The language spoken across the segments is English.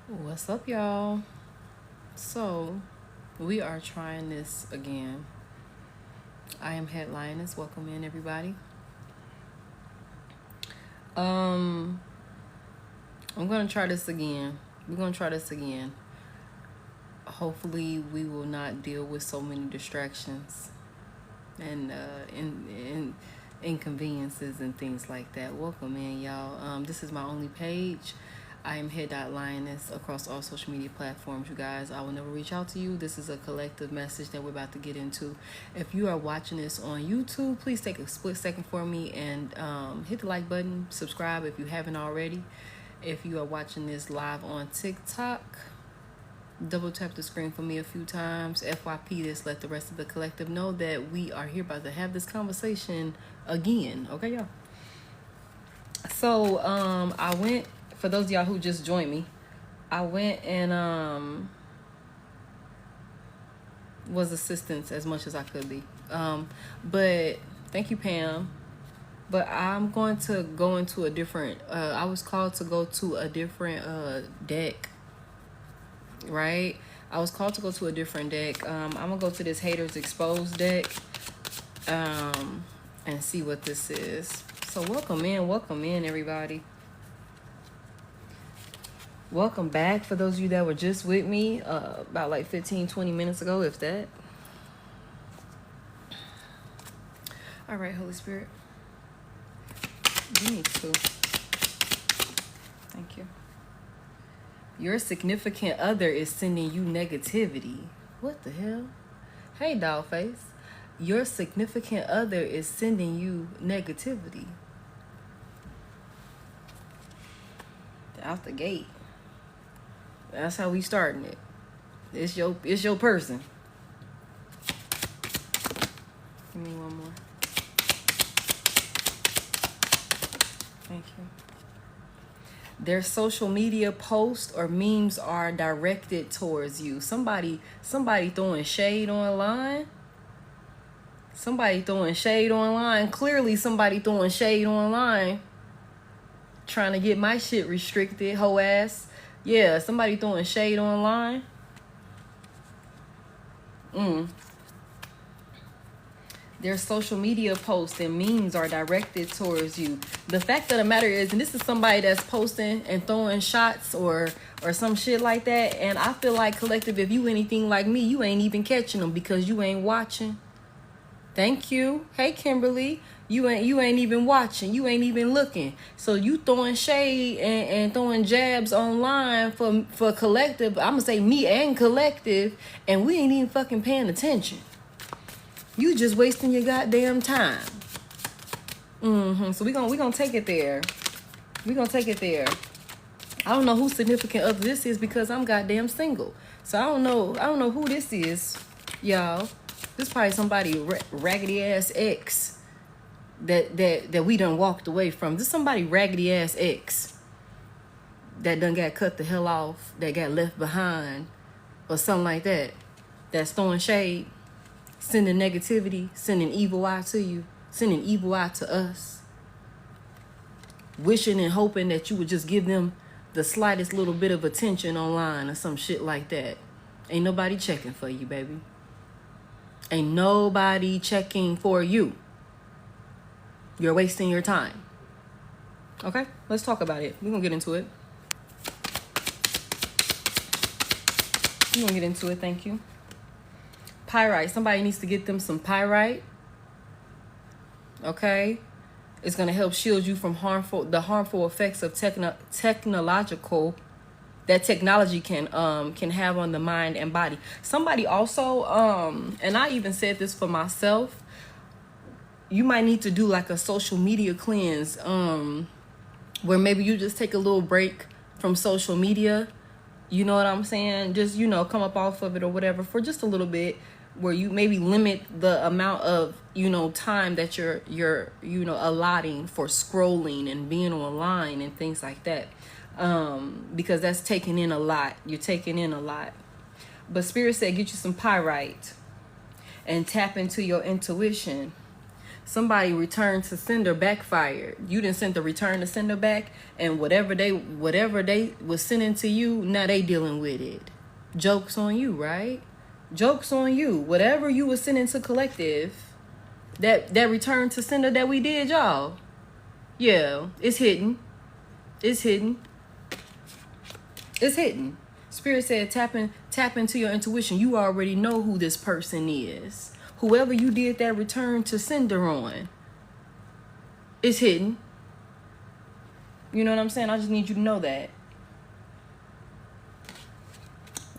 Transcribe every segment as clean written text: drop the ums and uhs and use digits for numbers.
What's up, y'all? So, we are trying this again. I am Head.Lioness. Welcome in, everybody. I'm gonna try this again. We're gonna try this again. Hopefully, we will not deal with so many distractions and inconveniences and things like that. Welcome in, y'all. This is my only page. I am Head.Lioness across all social media platforms, you guys. I will never reach out to you. This is a collective message that we're about to get into. If you are watching this on YouTube, please take a split second for me and hit the like button. Subscribe if you haven't already. If you are watching this live on TikTok, double tap the screen for me a few times. FYP this, let the rest of the collective know that we are here about to have this conversation again. Okay, y'all? So, I went, for those of y'all who just joined me, I went and was assistance as much as I could be. But thank you, Pam. But I'm going to go into a different, I was called to go to a different deck, right? I was called to go to a different deck. I'm going to go to this Haters Exposed deck and see what this is. So welcome in, everybody. Welcome back for those of you that were just with me about like 15-20 minutes ago, if that. All right, Holy Spirit. Give me two. Thank you. Your significant other is sending you negativity. What the hell? Hey, Dollface. Your significant other is sending you negativity. Out the gate. That's how we starting it. It's your person. Give me one more. Thank you. Their social media posts or memes are directed towards you. Somebody throwing shade online. Somebody throwing shade online. Clearly somebody throwing shade online. Trying to get my shit restricted, hoe ass. Yeah, somebody throwing shade online. Their social media posts and memes are directed towards you. The fact of the matter is, and this is somebody that's posting and throwing shots or some shit like that, and I feel like, collective, if you anything like me, you ain't even catching them because you ain't watching. Thank you. Hey, Kimberly. You ain't even watching. You ain't even looking. So you throwing shade and throwing jabs online for collective. I'm gonna say me and collective, and we ain't even fucking paying attention. You just wasting your goddamn time. So we gonna take it there. We gonna take it there. I don't know who significant other this is because I'm goddamn single. So I don't know who this is, y'all. This probably somebody raggedy ass ex that we done walked away from. This somebody raggedy ass ex that done got cut the hell off, that got left behind, or something like that. That's throwing shade, sending negativity, sending evil eye to you, sending evil eye to us, wishing and hoping that you would just give them the slightest little bit of attention online or some shit like that. Ain't nobody checking for you, baby. Ain't nobody checking for you. You're wasting your time. Okay, let's talk about it. We're gonna get into it. Thank you. Pyrite. Somebody needs to get them some pyrite. Okay? It's gonna help shield you from the harmful effects of technology can have on the mind and body. Somebody also, and I even said this for myself, you might need to do like a social media cleanse, where maybe you just take a little break from social media. You know what I'm saying? Just, come up off of it or whatever for just a little bit, where you maybe limit the amount of, time that you're allotting for scrolling and being online and things like that. Because that's taking in a lot. You're taking in a lot. But Spirit said, get you some pyrite and tap into your intuition. Somebody returned to sender backfired. You didn't send the return to sender back, and whatever they was sending to you, now they dealing with it. Joke's on you, right? Joke's on you. Whatever you was sending to collective, that return to sender that we did, y'all. Yeah, it's hidden. It's hidden. It's hidden. Spirit said tap into your intuition. You already know who this person is. Whoever you did that return to sender on, it's hidden. You know what I'm saying? I just need you to know that.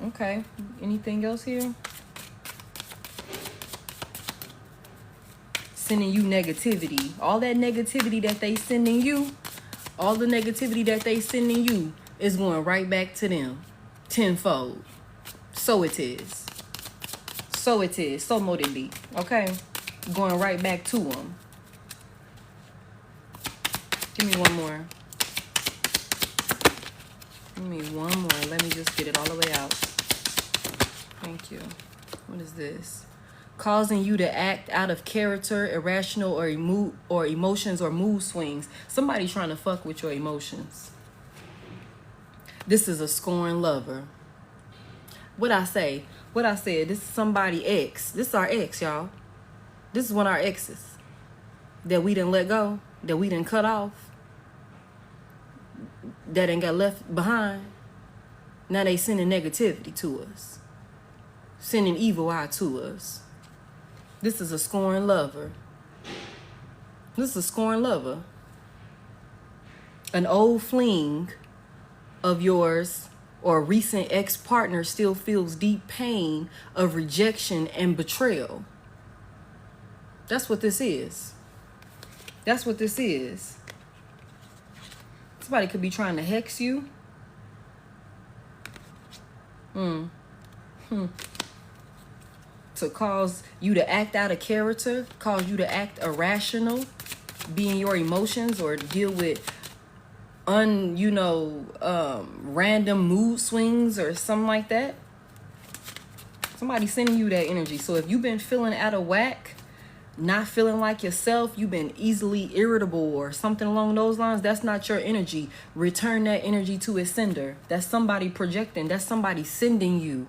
Okay. Anything else here? Sending you negativity. All that negativity that they sending you, all the negativity that they sending you is going right back to them. Tenfold. So it is. So it is. So mote it be. Okay? Going right back to them. Give me one more. Give me one more. Let me just get it all the way out. Thank you. What is this? Causing you to act out of character, irrational, or emotions or mood swings. Somebody trying to fuck with your emotions. This is a scorned lover. What I say? What I said, this is somebody ex. This is our ex, y'all. This is one of our exes that we didn't let go, that we didn't cut off, that ain't got left behind. Now they sending negativity to us, sending evil eye to us. This is a scorned lover. This is a scorned lover. An old fling of yours or a recent ex-partner still feels deep pain of rejection and betrayal. That's what this is. That's what this is. Somebody could be trying to hex you. To cause you to act out of character, cause you to act irrational, be in your emotions, or deal with random mood swings or something like that. Somebody sending you that energy. So if you've been feeling out of whack, not feeling like yourself, you've been easily irritable or something along those lines, that's not your energy. Return that energy to its sender. That's somebody projecting. That's somebody sending you.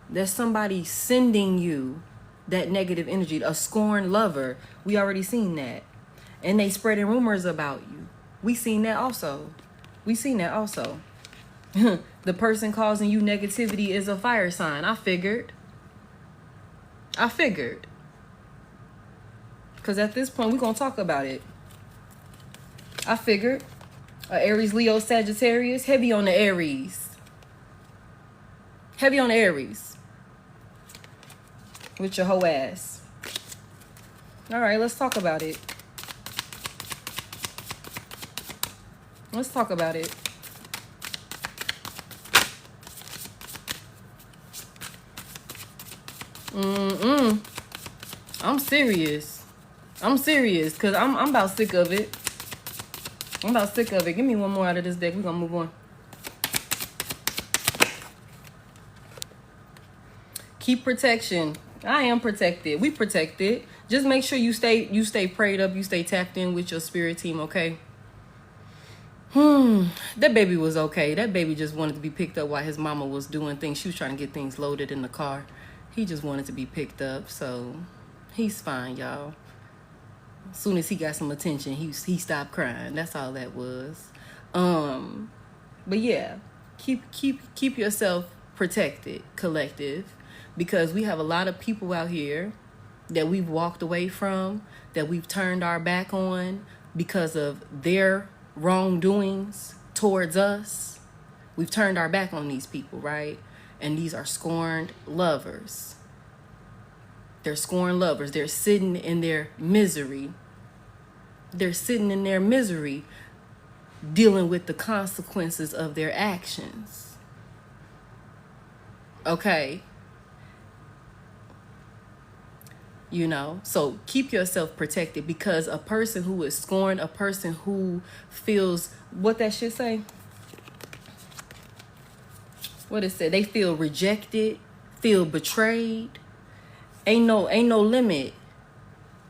There's somebody sending you that negative energy. A scorned lover. We already seen that. And they spreading rumors about you. We seen that also. We seen that also. The person causing you negativity is a fire sign. I figured. Because at this point, we're going to talk about it. I figured. Aries, Leo, Sagittarius. Heavy on the Aries. Heavy on the Aries. With your whole ass. All right, let's talk about it. Let's talk about it. I'm serious. I'm serious because I'm about sick of it. I'm about sick of it. Give me one more out of this deck. We're going to move on. Keep protection. I am protected. We protected. Just make sure you stay prayed up. You stay tapped in with your spirit team, okay? That baby was okay. That baby just wanted to be picked up while his mama was doing things. She was trying to get things loaded in the car. He just wanted to be picked up, so he's fine, y'all. As soon as he got some attention, he stopped crying. That's all that was. But yeah, keep yourself protected, collective, because we have a lot of people out here that we've walked away from, that we've turned our back on because of their wrongdoings towards us. We've turned our back on these people, right? And these are scorned lovers. They're scorned lovers. They're sitting in their misery. They're sitting in their misery, dealing with the consequences of their actions. Okay? You know, so keep yourself protected, because a person who is scorned, a person who feels, what that shit say? What it said? They feel rejected, feel betrayed. Ain't no limit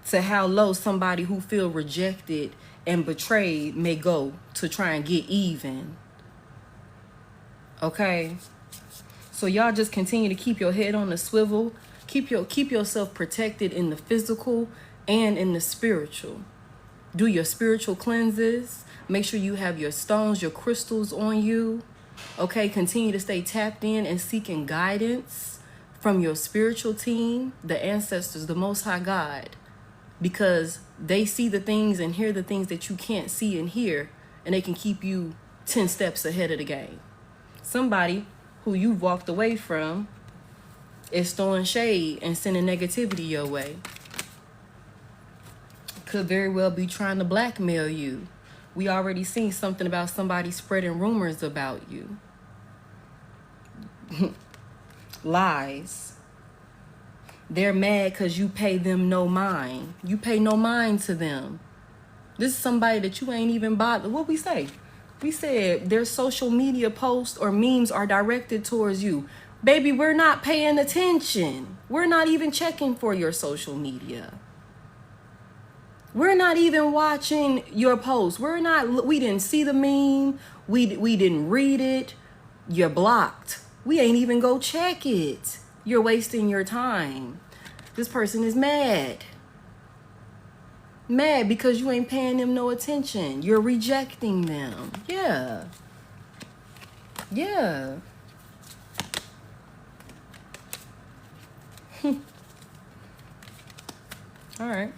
to how low somebody who feel rejected and betrayed may go to try and get even. Okay? So y'all just continue to keep your head on the swivel. Keep yourself protected in the physical and in the spiritual. Do your spiritual cleanses. Make sure you have your stones, your crystals on you. Okay, continue to stay tapped in and seeking guidance from your spiritual team, the ancestors, the Most High God, because they see the things and hear the things that you can't see and hear, and they can keep you 10 steps ahead of the game. Somebody who you've walked away from is throwing shade and sending negativity your way. Could very well be trying to blackmail you. We already seen something about somebody spreading rumors about you. Lies. They're mad because you pay them no mind. You pay no mind to them. This is somebody that you ain't even bothered. What we say? We said their social media posts or memes are directed towards you. Baby, we're not paying attention. We're not even checking for your social media. We're not even watching your posts. We didn't see the meme. We didn't read it. You're blocked. We ain't even go check it. You're wasting your time. This person is mad. Mad because you ain't paying them no attention. You're rejecting them. Yeah. Yeah. All right.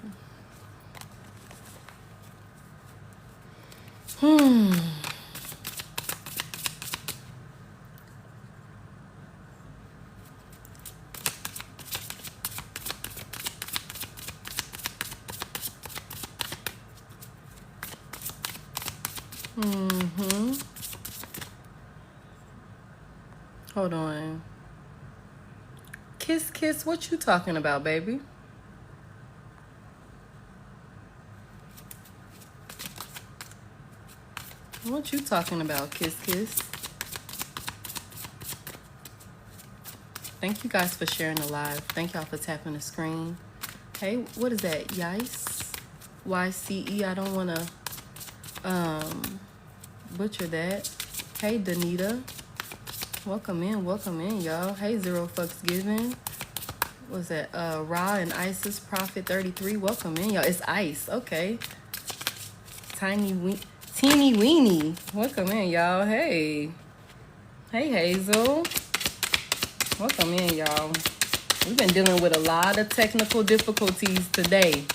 Hold on. Kiss, what you talking about, baby? What you talking about, kiss? Thank you guys for sharing the live. Thank y'all for tapping the screen. Hey, what is that? Yice? YCE. I don't want to butcher that. Hey, Danita. Welcome in, y'all. Hey, Zero Fucks Given. What's that? Ra and Isis Prophet 33. Welcome in, y'all. It's Ice. Okay. Teeny weeny. Welcome in, y'all. Hey. Hey, Hazel. Welcome in, y'all. We've been dealing with a lot of technical difficulties today.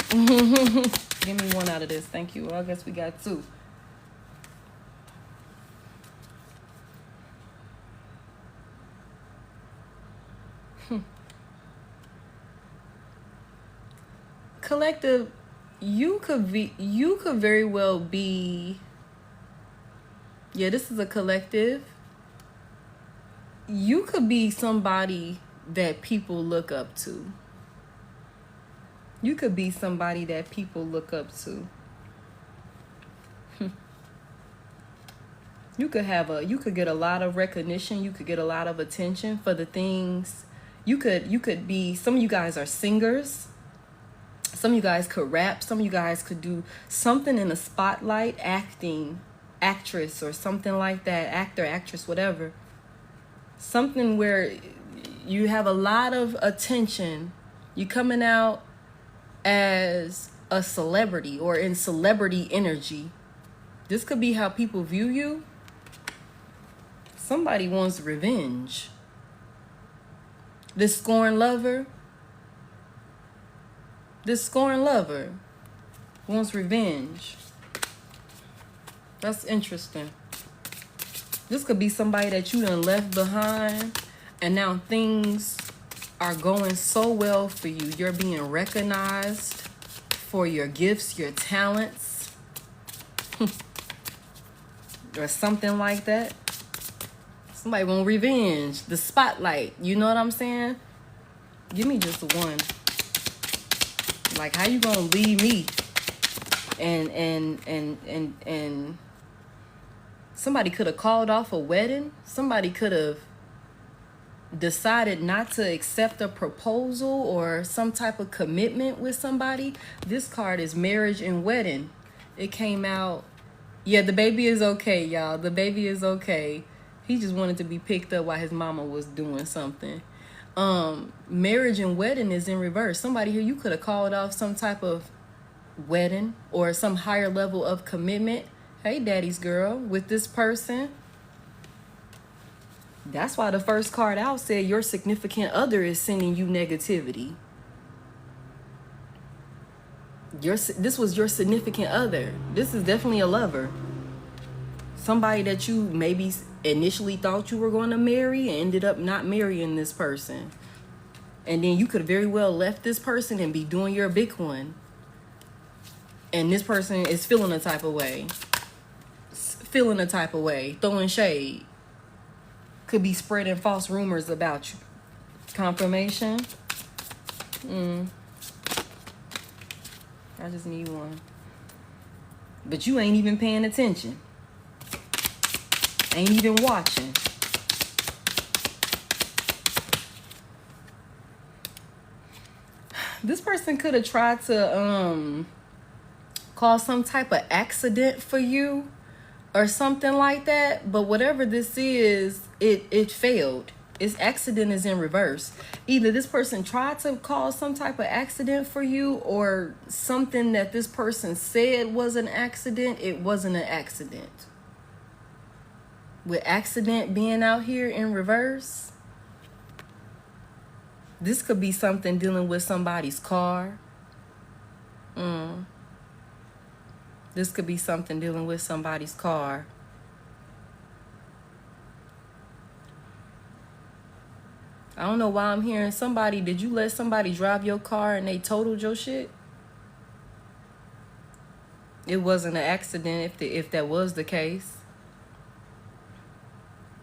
Give me one out of this. Thank you. Well, I guess we got two. Collective, you could very well be, yeah, this is a collective. You could be somebody that people look up to. You could be somebody that people look up to. You could get a lot of recognition. You could get a lot of attention for the things. You could be, some of you guys are singers. Some of you guys could rap. Some of you guys could do something in the spotlight, acting, actress or something like that, actor, actress, whatever. Something where you have a lot of attention. You're coming out as a celebrity or in celebrity energy. This could be how people view you. Somebody wants revenge. This scorn lover wants revenge. That's interesting. This could be somebody that you done left behind, and now things are going so well for you. You're being recognized for your gifts, your talents, or something like that. Somebody want revenge, the spotlight. You know what I'm saying? Give me just one. Like, how you gonna leave me? And somebody could have called off a wedding. Somebody could have decided not to accept a proposal or some type of commitment with somebody. This card is marriage and wedding. It came out. Yeah, the baby is okay, y'all. The baby is okay. He just wanted to be picked up while his mama was doing something. Marriage and wedding is in reverse. Somebody here, you could have called off some type of wedding or some higher level of commitment. Hey, daddy's girl, with this person. That's why the first card out said your significant other is sending you negativity. This was your significant other. This is definitely a lover. Somebody that you maybe initially thought you were going to marry and ended up not marrying this person. And then you could have very well left this person and be doing your big one. And this person is feeling a type of way. Feeling a type of way. Throwing shade. Could be spreading false rumors about you. Confirmation. I just need one. But you ain't even paying attention. Ain't even watching. This person could have tried to cause some type of accident for you or something like that. But whatever this is, it failed. Its accident is in reverse. Either this person tried to cause some type of accident for you, or something that this person said was an accident, it wasn't an accident. With accident being out here in reverse, this could be something dealing with somebody's car. This could be something dealing with somebody's car. I don't know why I'm hearing somebody. Did you let somebody drive your car and they totaled your shit? It wasn't an accident if that was the case.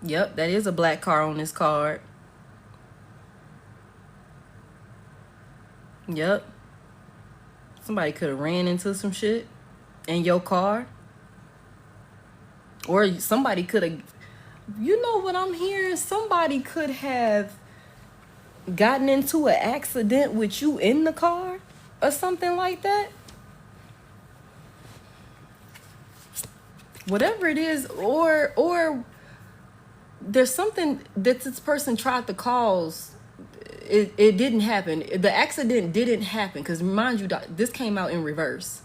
Yep, that is a black car on this card. Yep. Somebody could have ran into some shit in your car. Or somebody could have, you know what I'm hearing? Somebody could have gotten into an accident with you in the car or something like that. Whatever it is, or there's something that this person tried to cause. It didn't happen. The accident didn't happen because, mind you, this came out in reverse.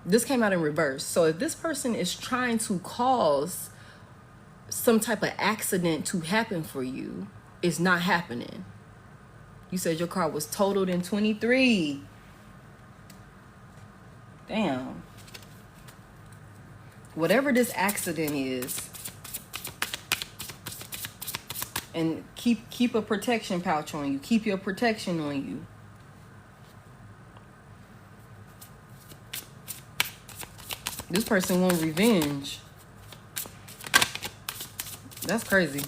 This came out in reverse. So if this person is trying to cause some type of accident to happen for you, it's not happening. You said your car was totaled in 23. Damn. Whatever this accident is, and keep a protection pouch on you. Keep your protection on you. This person wants revenge. That's crazy.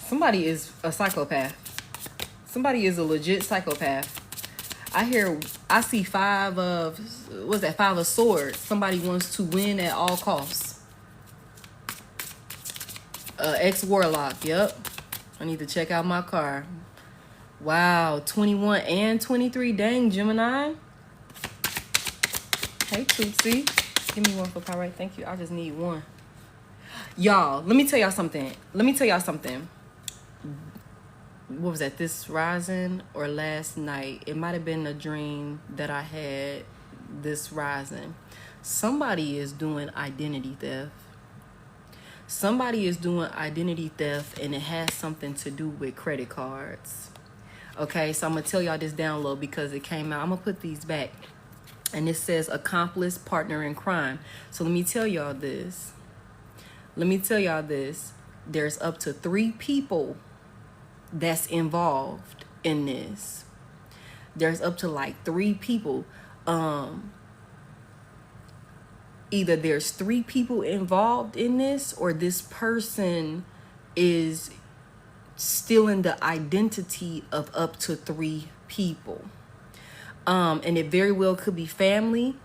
Somebody is a psychopath. Somebody is a legit psychopath. I see five of swords. Somebody wants to win at all costs. Ex-warlock, yep. I need to check out my car. Wow, 21 and 23. Dang, Gemini. Hey, Tootsie. Give me one for power. Right? Thank you. I just need one. Y'all, let me tell y'all something. What was that, this rising or last night? It might have been a dream that I had this rising. Somebody is doing identity theft. Somebody is doing identity theft, and it has something to do with credit cards. Okay, so I'm going to tell y'all this down low because it came out. I'm going to put these back. And it says accomplice, partner in crime. So let me tell y'all this. There's up to 3 people that's involved in this. There's up to like 3 people. Either there's 3 people involved in this, or this person is stealing the identity of up to 3 people. And it very well could be family.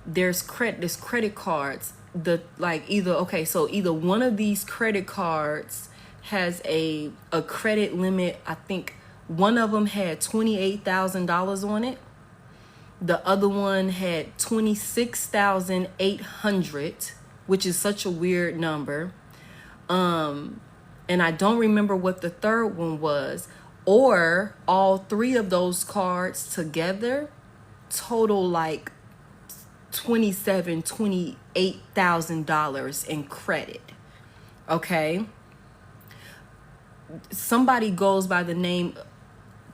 There's credit cards. either one of these credit cards has a credit limit. I think one of them had $28,000 on it. The other one had 26,800, which is such a weird number. And I don't remember what the third one was, or all three of those cards together total like $28,000 in credit. Okay. Somebody goes by the name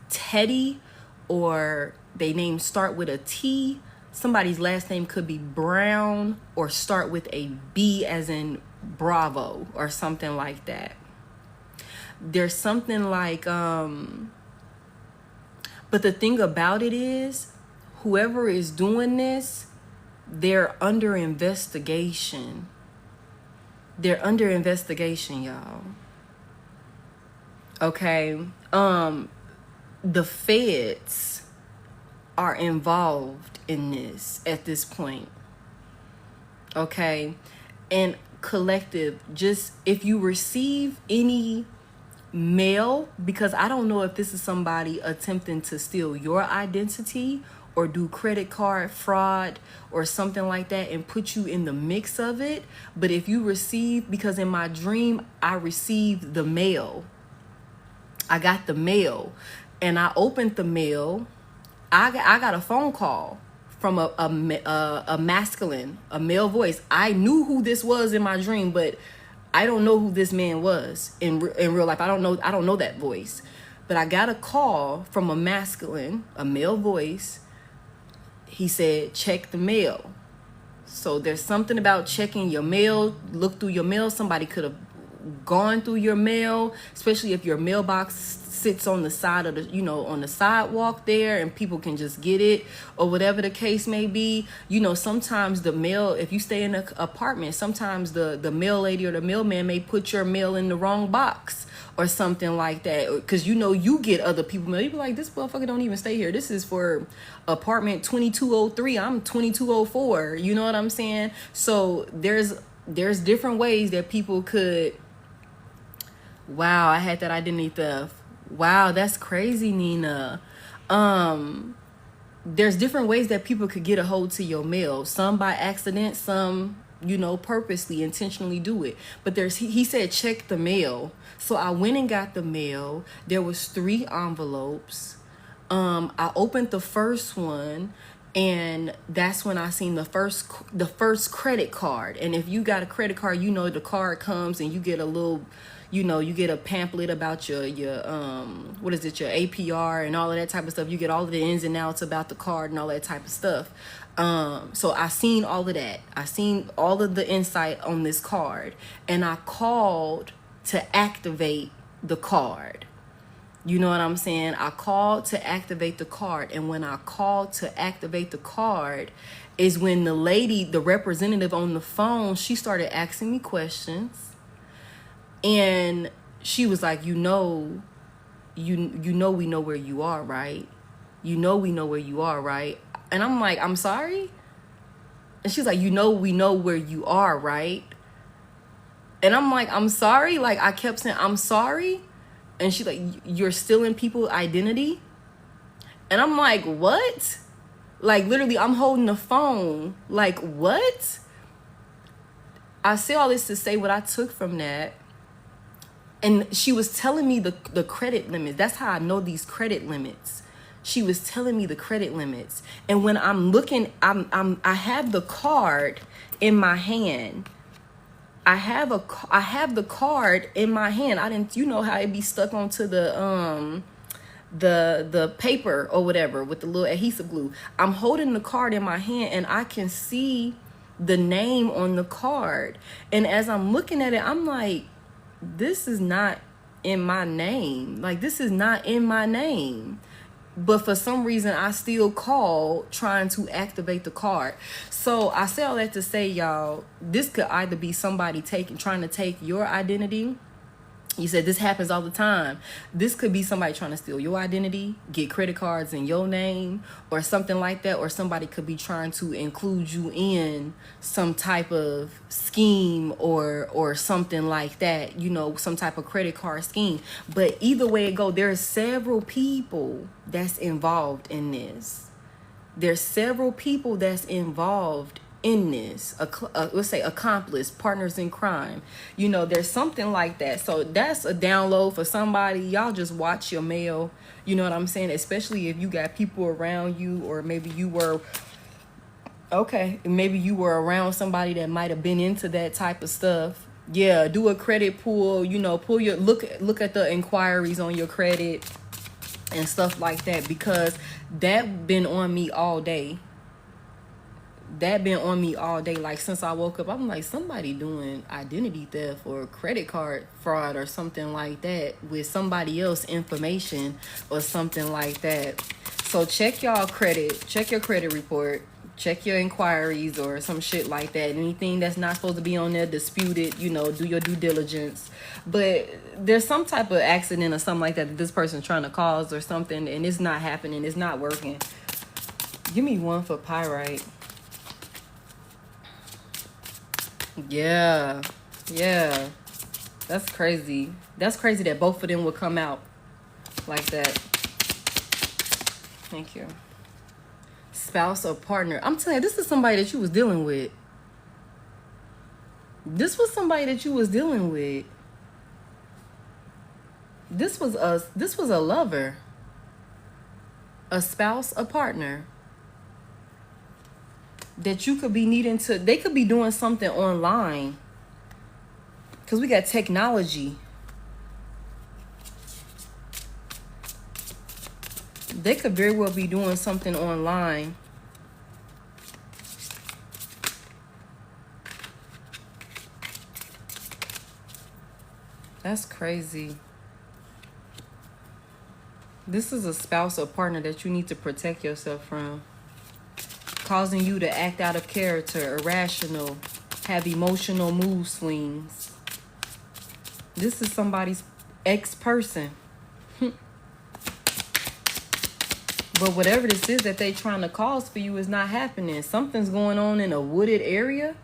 Teddy, or they name start with a T. Somebody's last name could be Brown or start with a B as in Bravo or something like that. There's something like, but the thing about it is, whoever is doing this, they're under investigation. They're under investigation, y'all. Okay. The feds are involved in this at this point. Okay. And collective, just if you receive any mail, because I don't know if this is somebody attempting to steal your identity or do credit card fraud or something like that and put you in the mix of it. But if you receive, because in my dream, I received the mail. I got the mail and I opened the mail. I got a phone call from a male voice. I knew who this was in my dream, but I don't know who this man was in real life. I don't know that voice. But I got a call from a male voice. He said, check the mail. So there's something about checking your mail, look through your mail. Somebody could have gone through your mail, especially if your mailbox sits on the side of the, on the sidewalk there, and people can just get it, or whatever the case may be. Sometimes the mail, if you stay in an apartment, sometimes the mail lady or the mailman may put your mail in the wrong box or something like that, because you get other people mail. You be like, this motherfucker don't even stay here. This is for apartment 2203. I'm 2204. You know what I'm saying? So there's different ways that people could. Wow, I had that identity theft. Wow, that's crazy, Nina. There's different ways that people could get a hold to your mail. Some by accident, some, purposely, intentionally do it. But he said, check the mail. So I went and got the mail. There was 3 envelopes. I opened the first one, and that's when I seen the first credit card. And if you got a credit card, the card comes and you get a little, you get a pamphlet about your your APR and all of that type of stuff. You get all of the ins and outs about the card and all that type of stuff. So I seen all of that. I seen all of the insight on this card, and I called to activate the card. You know what I'm saying? I called to activate the card. And when I called to activate the card is when the lady, the representative on the phone, she started asking me questions. And she was like, we know where you are, right? We know where you are, right? And I'm like, I'm sorry? And she's like, we know where you are, right? And I'm like, I'm sorry? Like, I kept saying, I'm sorry? And she's like, you're stealing people's identity? And I'm like, what? Like, literally, I'm holding the phone. Like, what? I say all this to say what I took from that. And she was telling me the credit limits. That's how I know these credit limits. She was telling me the credit limits. And when I'm looking, I have the card in my hand. I have the card in my hand. I didn't, how it be stuck onto the paper or whatever with the little adhesive glue. I'm holding the card in my hand and I can see the name on the card. And as I'm looking at it, I'm like, this is not in my name. Like, this is not in my name. But for some reason, I still called trying to activate the card. So I say all that to say, y'all, this could either be somebody trying to take your identity, You said this happens all the time. This could be somebody trying to steal your identity, get credit cards in your name, or something like that. Or somebody could be trying to include you in some type of scheme or something like that. You know, some type of credit card scheme. But either way it go, there's several people that's involved in this. There's several people that's involved in this, let's say accomplice, partners in crime. You know, there's something like that. So that's a download for somebody. Y'all just watch your mail. You know what I'm saying? Especially if you got people around you, or maybe you were around somebody that might have been into that type of stuff. Yeah, do a credit pull. You know, pull your look at the inquiries on your credit and stuff like that, because that been on me all day. Like, since I woke up, I'm like, somebody doing identity theft or credit card fraud or something like that with somebody else's information or something like that. So check your credit report, check your inquiries or some shit like that. Anything that's not supposed to be on there, dispute it, you know, do your due diligence. But there's some type of accident or something like that this person's trying to cause or something, and it's not happening, it's not working. Give me one for pyrite. Yeah. That's crazy. That's crazy that both of them would come out like that. Thank you. Spouse or partner. I'm telling you, this is somebody that you was dealing with. This was a lover. A spouse, a partner. That you could be needing to, they could be doing something online, because we got technology. They could very well be doing something online. That's crazy. This is a spouse or partner that you need to protect yourself from, causing you to act out of character, irrational, have emotional mood swings. This is somebody's ex-person. But whatever this is that they trying to cause for you is not happening. Something's going on in a wooded area.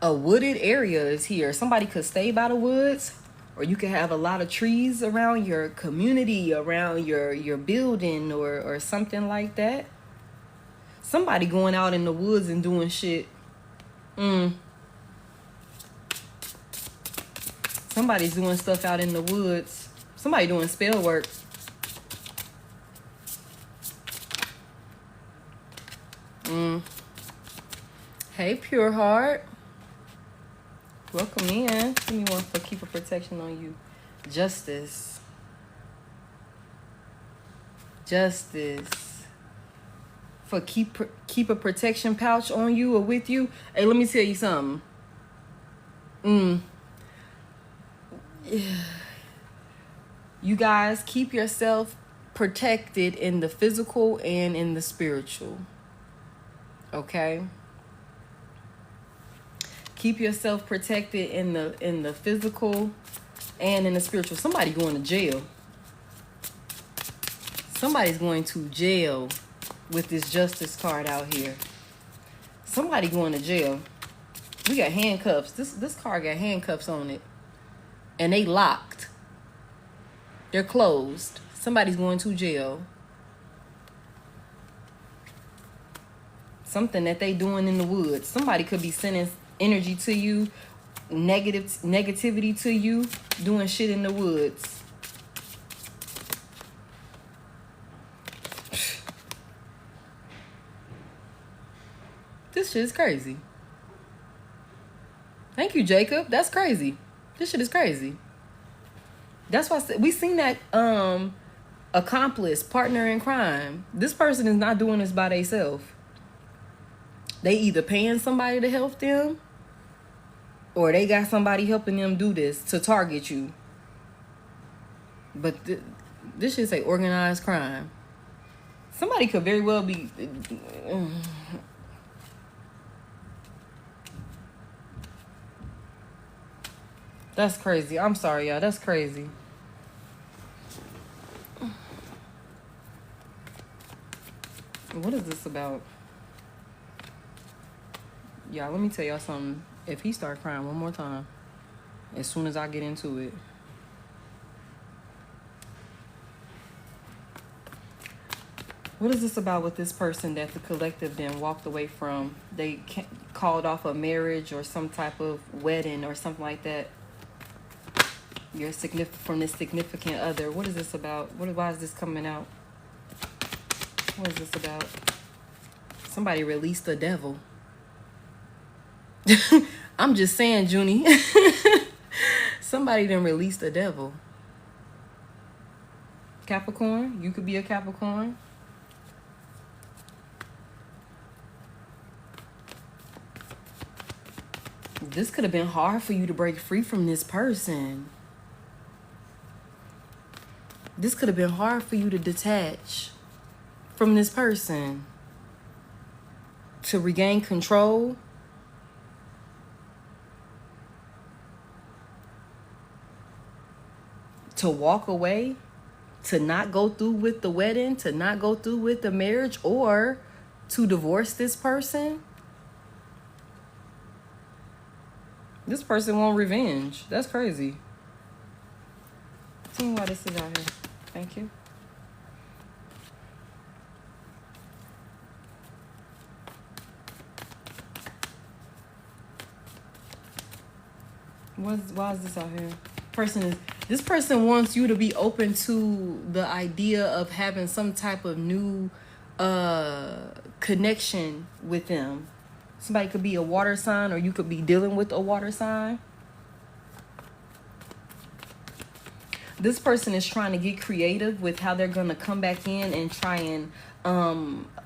A wooded area is here. Somebody could stay by the woods, or you could have a lot of trees around your community, around your building, or something like that. Somebody going out in the woods and doing shit. Somebody's doing stuff out in the woods. Somebody doing spell work. Hey, pure heart. Welcome in. Give me one for keep a protection on you. Justice. For keep a protection pouch on you or with you. Hey, let me tell you something. You guys, keep yourself protected in the physical and in the spiritual. Okay? Keep yourself protected in the physical and in the spiritual. Somebody going to jail. Somebody's going to jail with this justice card out here. Somebody going to jail. We got handcuffs. This card got handcuffs on it. And they locked. They're closed. Somebody's going to jail. Something that they doing in the woods. Somebody could be sending energy to you, negativity to you, doing shit in the woods. This shit is crazy. Thank you, Jacob. That's crazy. This shit is crazy. That's why we seen that accomplice, partner in crime. This person is not doing this by themselves. They either paying somebody to help them, or they got somebody helping them do this to target you. But this should say organized crime. Somebody could very well be... That's crazy. I'm sorry, y'all. That's crazy. What is this about? Y'all, let me tell y'all something. If he start crying one more time, as soon as I get into it. What is this about with this person that the collective then walked away from? They called off a marriage or some type of wedding or something like that. You're from this significant other. What is this about? Why is this coming out? What is this about? Somebody released the devil. I'm just saying, Junie. Somebody done released the devil. Capricorn, you could be a Capricorn. This could have been hard for you to break free from this person. This could have been hard for you to detach from this person. To regain control. To walk away. To not go through with the wedding. To not go through with the marriage. Or to divorce this person. This person want revenge. That's crazy. Tell me why this is out here. Thank you. Why is this out here? This person wants you to be open to the idea of having some type of new connection with them. Somebody could be a water sign, or you could be dealing with a water sign. This person is trying to get creative with how they're going to come back in and try and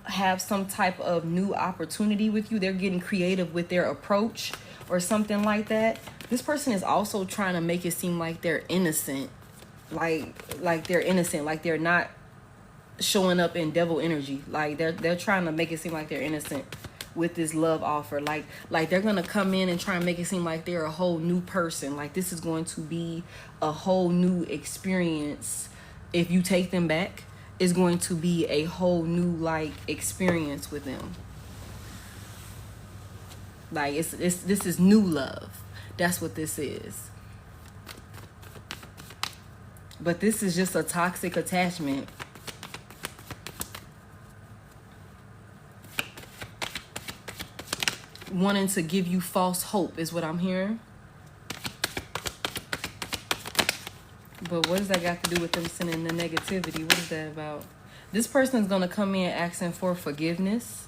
have some type of new opportunity with you. They're getting creative with their approach or something like that. This person is also trying to make it seem like they're innocent. Like they're innocent. Like they're not showing up in devil energy. Like they're trying to make it seem like they're innocent with this love offer. Like they're gonna come in and try and make it seem like they're a whole new person. Like this is going to be a whole new experience. If you take them back, it's going to be a whole new experience with them. Like this is new love. That's what this is. But this is just a toxic attachment. Wanting to give you false hope is what I'm hearing. But what does that got to do with them sending the negativity? What is that about? This person is going to come in asking for forgiveness.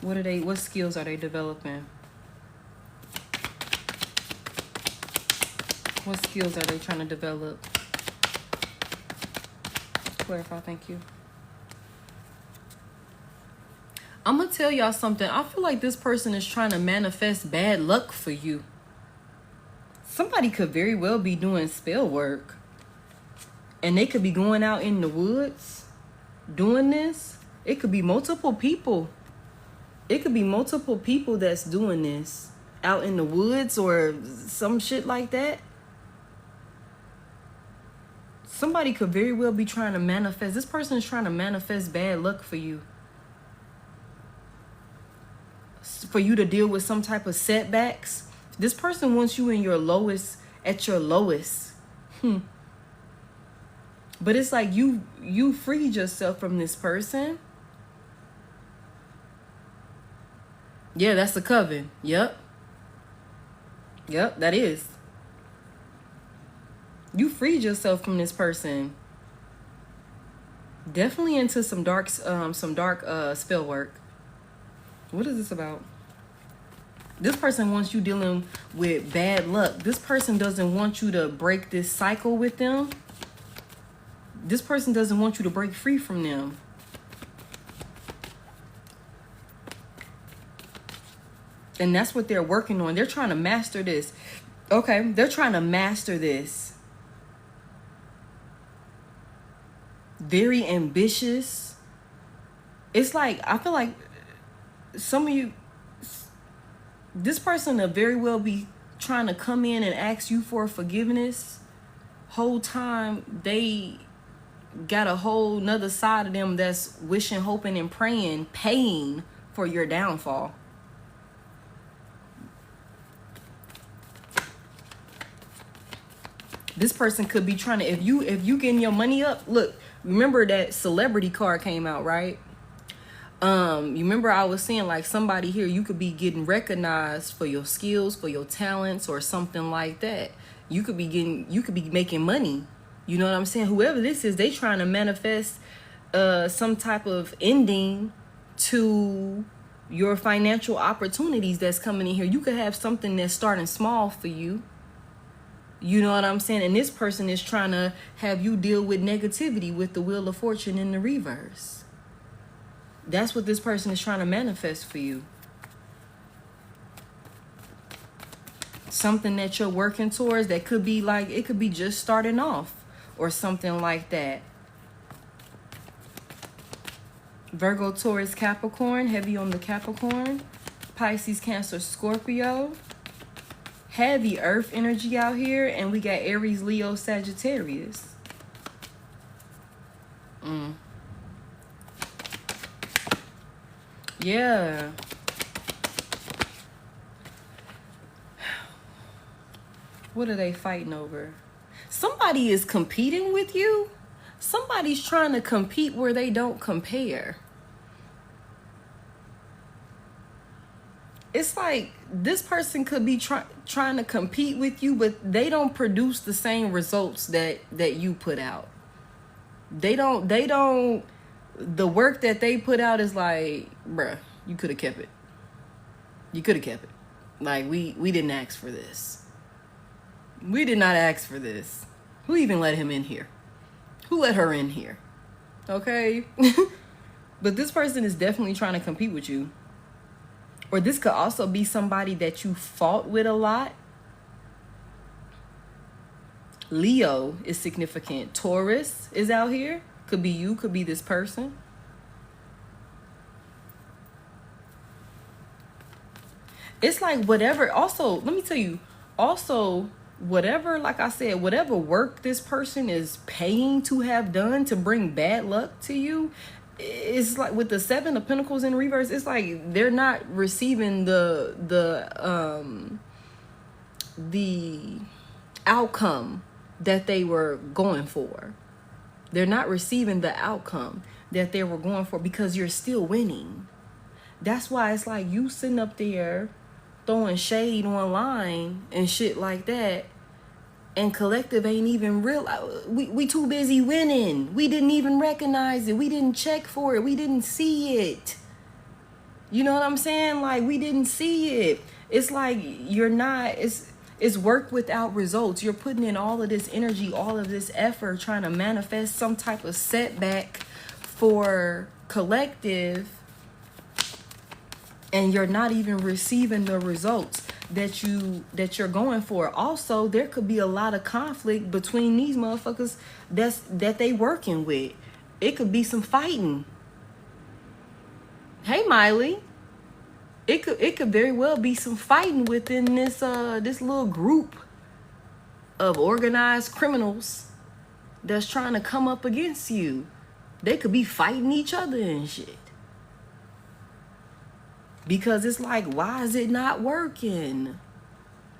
What skills are they developing? What skills are they trying to develop? Clarify, thank you. I'm gonna tell y'all something. I feel like this person is trying to manifest bad luck for you. Somebody could very well be doing spell work. And they could be going out in the woods doing this. It could be multiple people. It could be multiple people that's doing this out in the woods or some shit like that. Somebody could very well be trying to manifest. This person is trying to manifest bad luck for you. For you to deal with some type of setbacks. This person wants you in your lowest, at your lowest. But it's like you freed yourself from this person. Yeah, that's the coven. Yep, that is. You freed yourself from this person. Definitely into some dark spell work. What is this about? This person wants you dealing with bad luck. This person doesn't want you to break this cycle with them. This person doesn't want you to break free from them. And that's what they're working on. They're trying to master this. Okay, they're trying to master this. Very ambitious. It's like, I feel like some of you, this person will very well be trying to come in and ask you for forgiveness. Whole time they got a whole nother side of them that's wishing, hoping, and praying, paying for your downfall. This person could be trying to, if you getting your money up, look, remember that celebrity card came out, right? You remember I was saying, like, somebody here, you could be getting recognized for your skills, for your talents, or something like that. You could be making money. You know what I'm saying? Whoever this is, they trying to manifest some type of ending to your financial opportunities that's coming in here. You could have something that's starting small for you. You know what I'm saying? And this person is trying to have you deal with negativity with the Wheel of Fortune in the reverse. That's what this person is trying to manifest for you. Something that you're working towards that could be like, it could be just starting off or something like that. Virgo, Taurus, Capricorn, heavy on the Capricorn. Pisces, Cancer, Scorpio. Heavy earth energy out here. And we got Aries, Leo, Sagittarius. Yeah. What are they fighting over? Somebody is competing with you. Somebody's trying to compete where they don't compare. It's like this person could be trying to compete with you, but they don't produce the same results that you put out. They don't, the work that they put out is like, bruh, you could have kept it. You could have kept it. Like, we didn't ask for this. We did not ask for this. Who even let him in here? Who let her in here? Okay? But this person is definitely trying to compete with you. Or this could also be somebody that you fought with a lot. Leo is significant. Taurus is out here. Could be you, could be this person. It's like whatever. Also, let me tell you, also, whatever, like I said, whatever work this person is paying to have done to bring bad luck to you, it's like with the Seven of Pentacles in reverse, it's like they're not receiving the outcome that they were going for. They're not receiving the outcome that they were going for because you're still winning. That's why it's like you sitting up there throwing shade online and shit like that, and collective ain't even real. We too busy winning. We didn't even recognize it. We didn't check for it. We didn't see it. You know what I'm saying? Like, we didn't see it. It's like you're not, it's work without results. You're putting in all of this energy, all of this effort, trying to manifest some type of setback for collective, and you're not even receiving the results that you're going for. Also, there could be a lot of conflict between these motherfuckers that they working with. It could be some fighting. Hey, Miley. It could very well be some fighting within this little group of organized criminals that's trying to come up against you. They could be fighting each other and shit. Because it's like, why is it not working?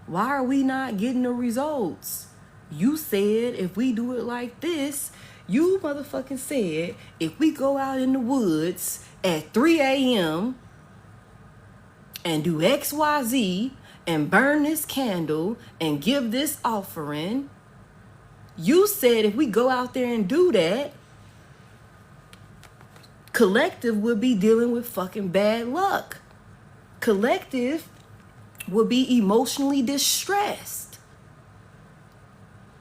Why are we not getting the results? You said if we do it like this, you motherfucking said if we go out in the woods at 3 a.m. and do XYZ and burn this candle and give this offering, you said if we go out there and do that, collective will be dealing with fucking bad luck. Collective will be emotionally distressed.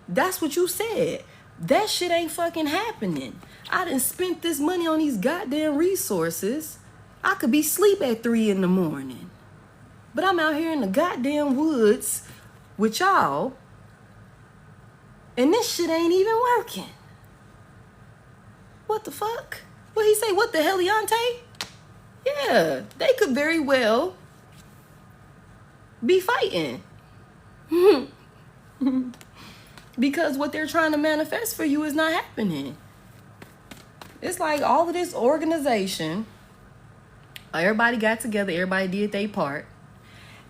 That's what you said. That shit ain't fucking happening. I done spent this money on these goddamn resources. I could be asleep at 3 in the morning. But I'm out here in the goddamn woods with y'all, and this shit ain't even working. What the fuck? What he say? What the Heliante? Yeah, they could very well be fighting. Because what they're trying to manifest for you is not happening. It's like all of this organization, everybody got together, everybody did their part,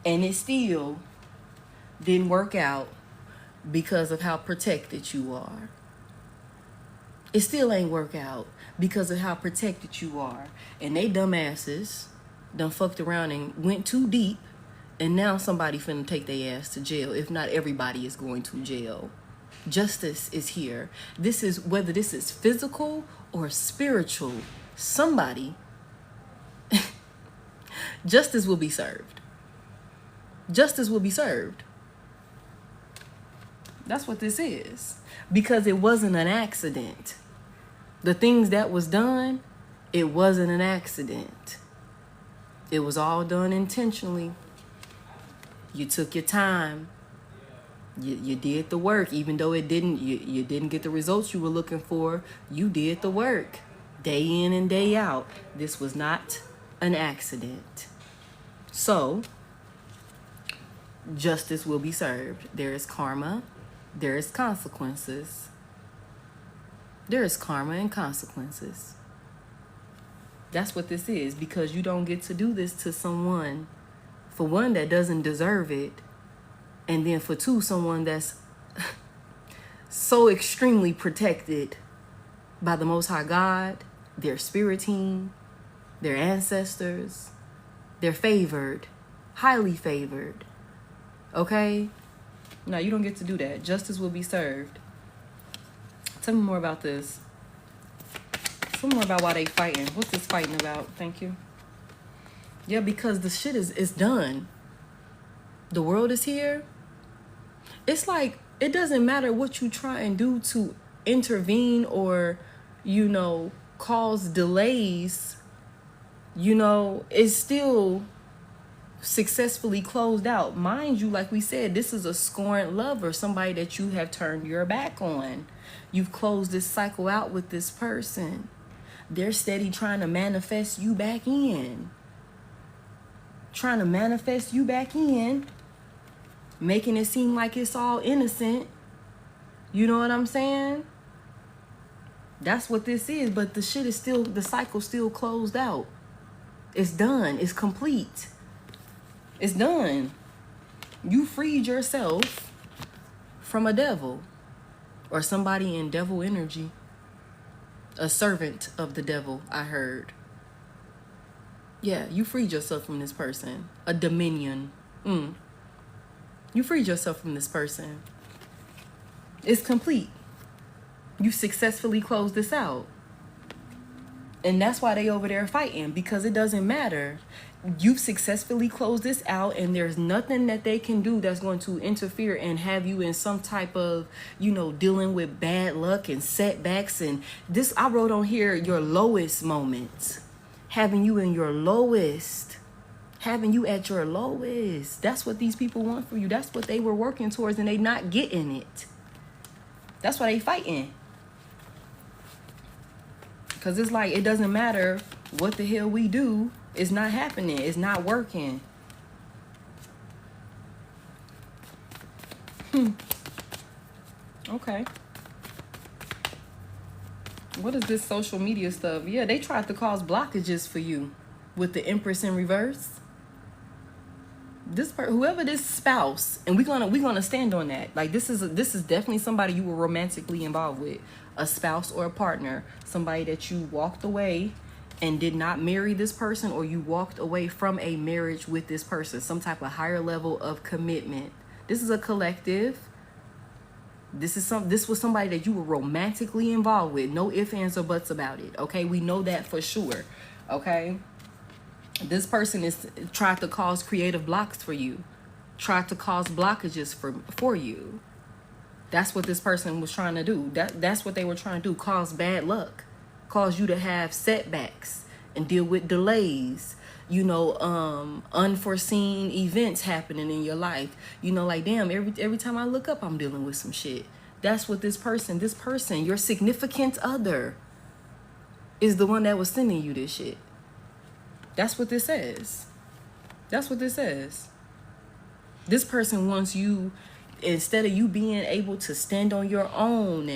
and it still didn't work out because of how protected you are. It still ain't work out because of how protected you are. And they dumbasses done fucked around and went too deep, and now somebody finna take their ass to jail. If not, everybody is going to jail. Justice is here. This is, whether this is physical or spiritual, somebody, justice will be served. Justice will be served. That's what this is. Because it wasn't an accident. The things that was done, it wasn't an accident. It was all done intentionally. You took your time. You did the work, even though it didn't. You didn't get the results you were looking for. You did the work, day in and day out. This was not an accident. So, justice will be served. There is karma. There is consequences. There is karma and consequences. That's what this is, because you don't get to do this to someone, for one, that doesn't deserve it, and then for two, someone that's so extremely protected by the Most High God, their spirit team, their ancestors. They're favored, highly favored. Okay? No, you don't get to do that. Justice will be served. Tell me more about this. Tell me more about why they fighting. What's this fighting about? Thank you. Yeah, because the shit is done. The world is here. It's like, it doesn't matter what you try and do to intervene or, cause delays, it's still successfully closed out. Mind you, like we said, this is a scorned lover, somebody that you have turned your back on. You've closed this cycle out with this person. They're steady trying to manifest you back in. Making it seem like it's all innocent. You know what I'm saying? That's what this is. But the cycle's still closed out. It's done. It's complete. It's done. You freed yourself from a devil or somebody in devil energy. A servant of the devil, I heard. Yeah, you freed yourself from this person. A dominion. You freed yourself from this person. It's complete. You successfully closed this out. And that's why they over there fighting, because it doesn't matter. You've successfully closed this out, and there's nothing that they can do that's going to interfere and have you in some type of, dealing with bad luck and setbacks. And this, I wrote on here, your lowest moments. Having you in your lowest. Having you at your lowest. That's what these people want for you. That's what they were working towards, and they not getting it. That's why they fighting. Because it's like, it doesn't matter what the hell we do. It's not happening. It's not working. Okay. What is this social media stuff? Yeah, they tried to cause blockages for you with the Empress in reverse. Whoever this spouse, and we're gonna stand on that. Like, this is definitely somebody you were romantically involved with, a spouse or a partner, somebody that you walked away and did not marry this person, or you walked away from a marriage with this person, some type of higher level of commitment. This is a collective. This was somebody that you were romantically involved with. No ifs, ands, or buts about it. Okay, we know that for sure. Okay. This person is tried to cause creative blocks for you, tried to cause blockages for you. That's what this person was trying to do. That's what they were trying to do, cause bad luck, cause you to have setbacks and deal with delays, unforeseen events happening in your life. Like, damn, every time I look up, I'm dealing with some shit. That's what this person, your significant other, is the one that was sending you this shit. That's what this says. That's what this says. This person wants you, instead of you being able to stand on your own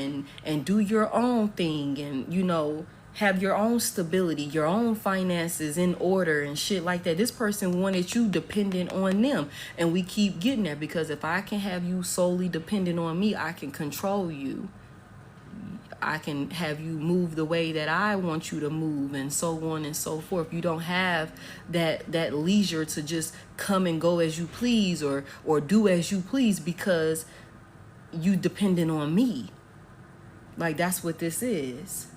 and do your own thing and, you know, have your own stability, your own finances in order and shit like that. This person wanted you dependent on them. And we keep getting that, because if I can have you solely dependent on me, I can control you. I can have you move the way that I want you to move, and so on and so forth. You don't have that leisure to just come and go as you please or do as you please, because you dependent on me. Like, that's what this is.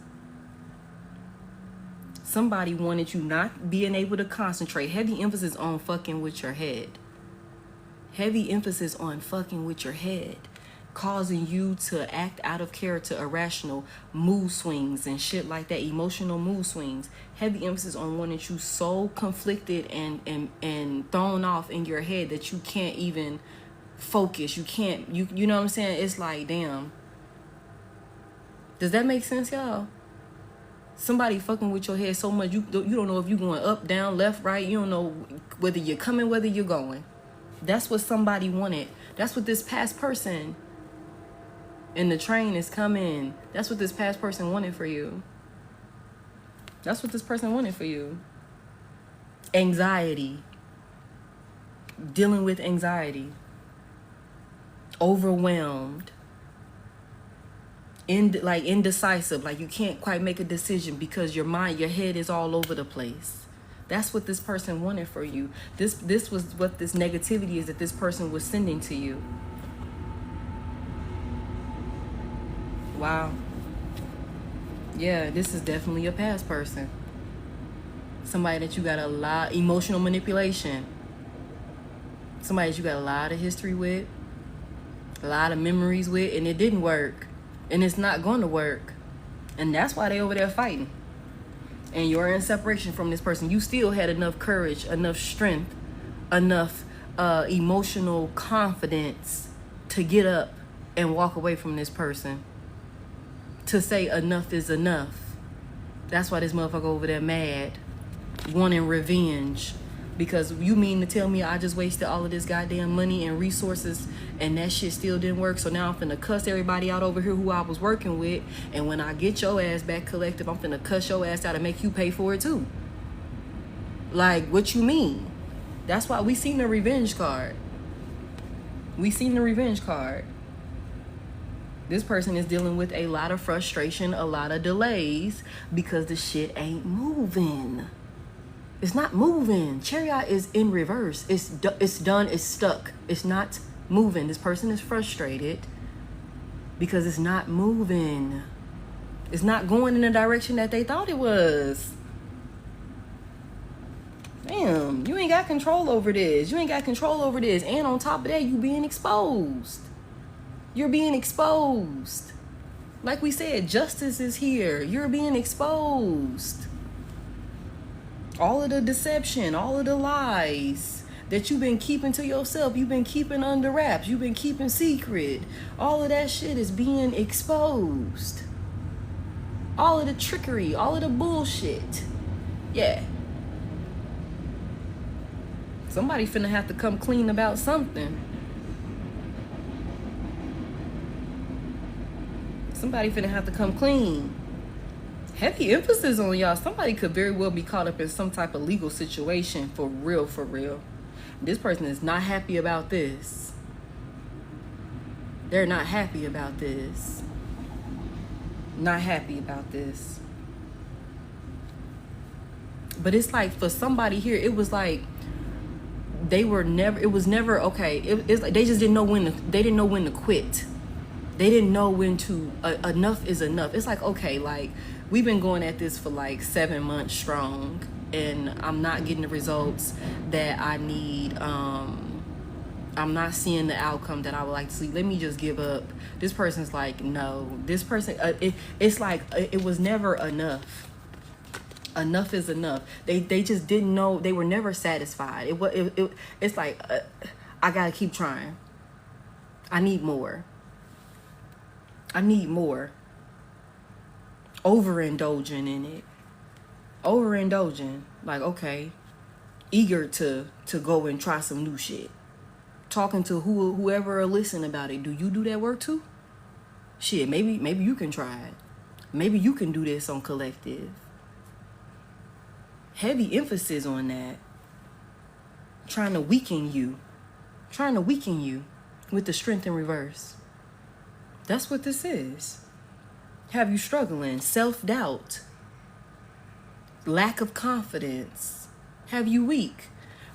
Somebody wanted you not being able to concentrate. Heavy emphasis on fucking with your head. Heavy emphasis on fucking with your head. Causing you to act out of character, irrational mood swings and shit like that, emotional mood swings. Heavy emphasis on wanting you so conflicted and thrown off in your head that you can't even focus. You know what I'm saying? It's like, damn. Does that make sense, y'all? Somebody fucking with your head so much, you don't know if you're going up, down, left, right. You don't know whether you're coming, whether you're going. That's what somebody wanted. That's what this past person and the train is coming. That's what this past person wanted for you. That's what this person wanted for you. Anxiety. Dealing with anxiety. Overwhelmed. Indecisive. Like you can't quite make a decision because your head is all over the place. That's what this person wanted for you. This was what this negativity is that this person was sending to you. Wow. Yeah, this is definitely a past person. Somebody that you got a lot emotional manipulation. Somebody that you got a lot of history with, a lot of memories with, and it didn't work. And it's not going to work. And that's why they over there fighting. And you're in separation from this person. You still had enough courage, enough strength, enough emotional confidence to get up and walk away from this person. To say enough is enough. That's why this motherfucker over there mad, wanting revenge. Because you mean to tell me I just wasted all of this goddamn money and resources and that shit still didn't work? So now I'm finna cuss everybody out over here who I was working with. And when I get your ass back collective, I'm finna cuss your ass out and make you pay for it too. Like, what you mean? That's why we seen the revenge card. We seen the revenge card. This person is dealing with a lot of frustration, a lot of delays because the shit ain't moving. It's not moving. Chariot is in reverse. It's done. It's stuck. It's not moving. This person is frustrated because it's not moving. It's not going in the direction that they thought it was. Damn, you ain't got control over this. You ain't got control over this. And on top of that, you being exposed. You're being exposed. Like we said, justice is here. You're being exposed. All of the deception, all of the lies that you've been keeping to yourself, you've been keeping under wraps, you've been keeping secret. All of that shit is being exposed. All of the trickery, all of the bullshit. Yeah. Somebody finna have to come clean about something. Somebody finna have to come clean. Heavy emphasis on y'all. Somebody could very well be caught up in some type of legal situation for real, for real. This person is not happy about this. They're not happy about this. Not happy about this. But it's like for somebody here, it was like it was never okay. It's like they just didn't know when to quit. They didn't know when to, enough is enough. It's like, okay, like, we've been going at this for like 7 months strong, and I'm not getting the results that I need. I'm not seeing the outcome that I would like to see. Let me just give up. This person's like, no. This person, it's like, it was never enough. Enough is enough. They just didn't know. They were never satisfied. It's like, I gotta keep trying. I need more. I need more. Overindulging in it. overindulging, like, okay, eager to go and try some new shit, talking to whoever will listen about it. Do you do that work too? Shit, maybe you can try it. Maybe you can do this on Collective. Heavy emphasis on that. Trying to weaken you with the strength in reverse. That's what this is. Have you struggling, self-doubt, lack of confidence. Have you weak?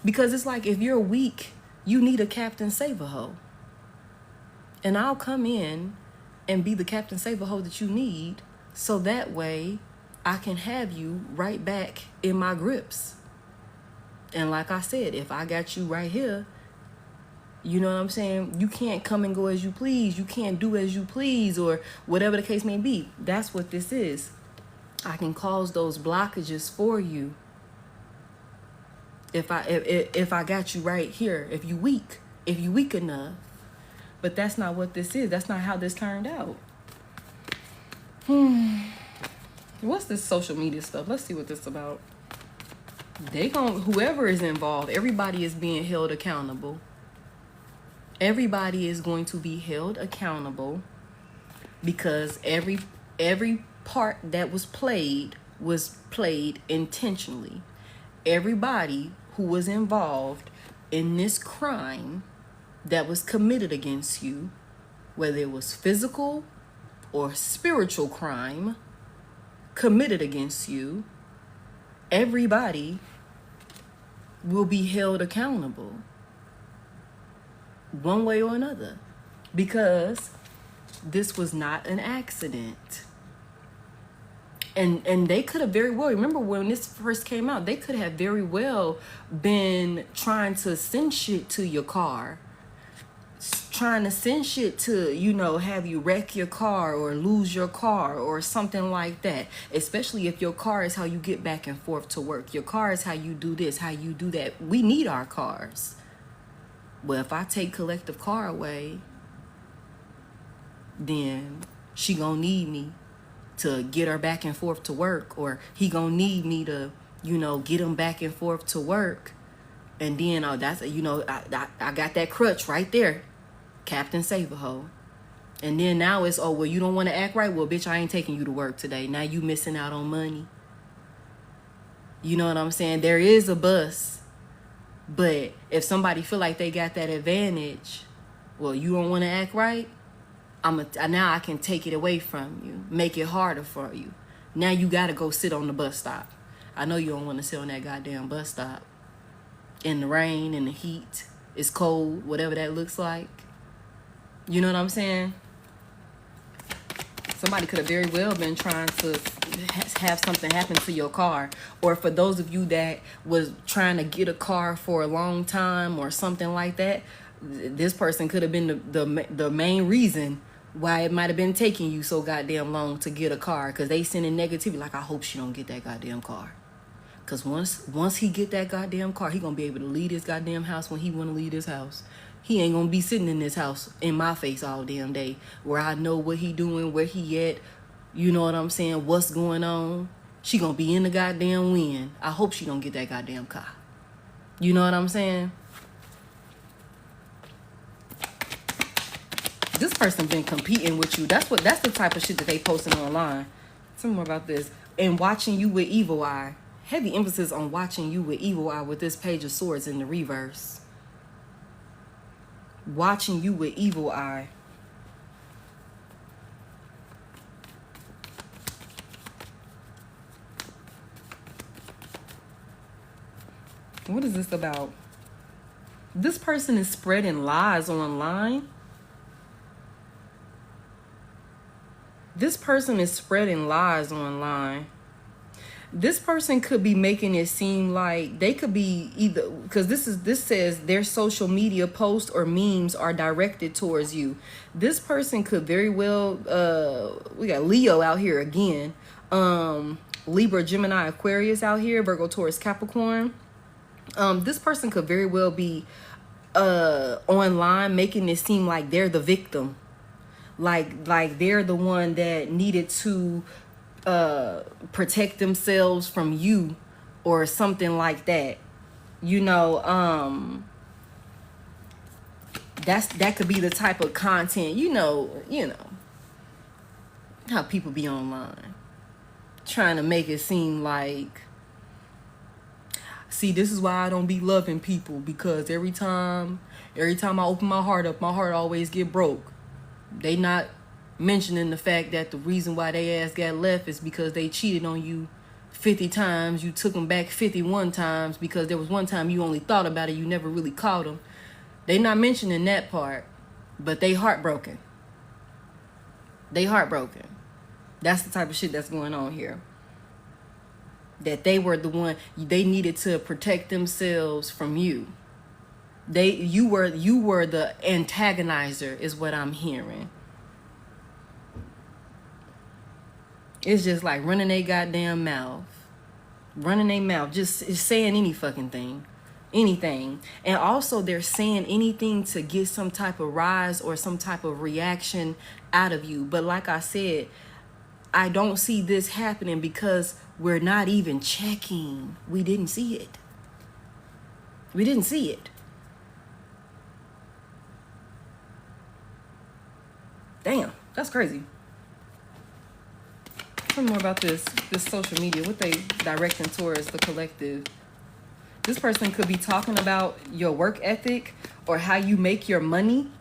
Because it's like, if you're weak, you need a Captain Save-A-Ho. And I'll come in and be the Captain Save-A-Ho that you need, so that way I can have you right back in my grips. And like I said, if I got you right here, you know what I'm saying? You can't come and go as you please. You can't do as you please, or whatever the case may be. That's what this is. I can cause those blockages for you. If I got you right here, if you weak enough. But that's not what this is. That's not how this turned out. What's this social media stuff? Let's see what this is about. Whoever is involved, everybody is being held accountable. Everybody is going to be held accountable, because every part that was played intentionally. Everybody who was involved in this crime that was committed against you, whether it was physical or spiritual crime committed against you, everybody will be held accountable one way or another, because this was not an accident. And they could have very well, remember when this first came out, they could have very well been trying to send shit to your car, trying to send shit to, have you wreck your car or lose your car or something like that. Especially if your car is how you get back and forth to work. Your car is how you do this, how you do that. We need our cars. Well, if I take Collective car away, then she gonna need me to get her back and forth to work, or he gonna need me to, get him back and forth to work. And then, that's, I got that crutch right there, Captain Save-A-Ho. And then now it's, well, you don't want to act right? Well, bitch, I ain't taking you to work today. Now you missing out on money. You know what I'm saying? There is a bus. But if somebody feel like they got that advantage, well, you don't want to act right? Now I can take it away from you, make it harder for you. Now you got to go sit on the bus stop. I know you don't want to sit on that goddamn bus stop in the rain, in the heat. It's cold, whatever that looks like. You know what I'm saying? Somebody could have very well been trying to have something happen to your car. Or for those of you that was trying to get a car for a long time or something like that, this person could have been the main reason why it might have been taking you so goddamn long to get a car, because they sending negativity, like, I hope she don't get that goddamn car. Because once he get that goddamn car, he gonna be able to leave his goddamn house when he want to leave his house. He ain't gonna be sitting in this house in my face all damn day, where I know what he doing, where he at, you know what I'm saying, what's going on. She gonna be in the goddamn wind. I hope she don't get that goddamn car. You know what I'm saying? This person been competing with you. That's the type of shit that they posting online. Tell me more about this. And watching you with evil eye. Heavy emphasis on watching you with evil eye with this Page of Swords in the reverse. Watching you with evil eye. What is this about? This person is spreading lies online. This person is spreading lies online. This person could be making it seem like they could be either, because this says their social media posts or memes are directed towards you. This person could very well, we got Leo out here again, Libra, Gemini, Aquarius out here, Virgo, Taurus, Capricorn. This person could very well be online making it seem like they're the victim. Like they're the one that needed to protect themselves from you or something like that. You know, that could be the type of content, you know how people be online trying to make it seem like, see, this is why I don't be loving people, because every time I open my heart up, my heart always get broke. They not mentioning the fact that the reason why they ass got left is because they cheated on you 50 times. You took them back 51 times because there was one time you only thought about it, you never really caught them. They not mentioning that part, but they heartbroken. That's the type of shit that's going on here. That they were the one, they needed to protect themselves from you. You were the antagonizer, is what I'm hearing. It's just like running their goddamn mouth. Just saying any fucking thing. Anything. And also they're saying anything to get some type of rise or some type of reaction out of you. But like I said, I don't see this happening because we're not even checking. We didn't see it. Damn, that's crazy. Tell me more about this social media, what they directing towards the collective. This person could be talking about your work ethic or how you make your money.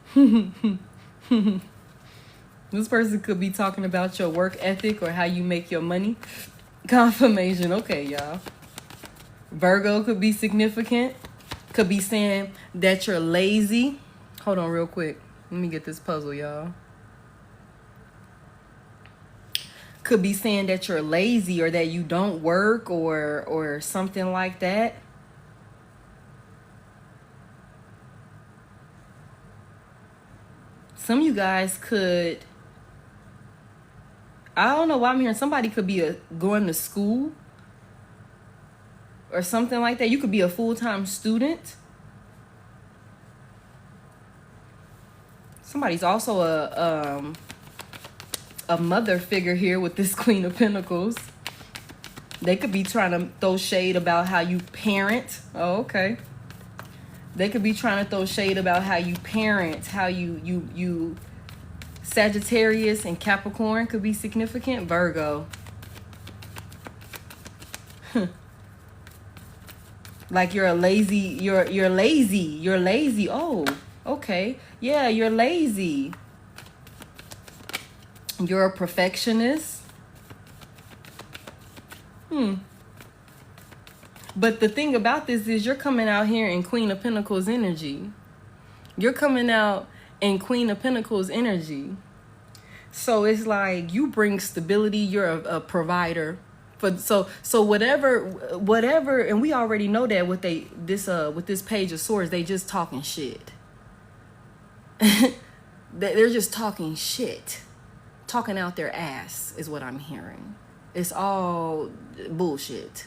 This person could be talking about your work ethic or how you make your money. Confirmation. Okay, y'all. Virgo could be significant. Could be saying that you're lazy. Hold on real quick. Let me get this puzzle, y'all. Could be saying that you're lazy or that you don't work or something like that. Some of you guys could, I don't know why I'm hearing, somebody could be going to school or something like that. You could be a full-time student. Somebody's also a mother figure here with this Queen of Pentacles. They could be trying to throw shade about how you parent. Oh, okay. They could be trying to throw shade about how you parent, how you Sagittarius and Capricorn could be significant. Virgo. Like you're lazy. Oh, okay. Yeah, you're lazy. You're a perfectionist. But the thing about this is you're coming out here in Queen of Pentacles energy. You're coming out in Queen of Pentacles energy. So it's like you bring stability. You're a provider. So whatever, and we already know that with this Page of Swords, they just talking shit. They're just talking shit. Talking out their ass is what I'm hearing. It's all bullshit.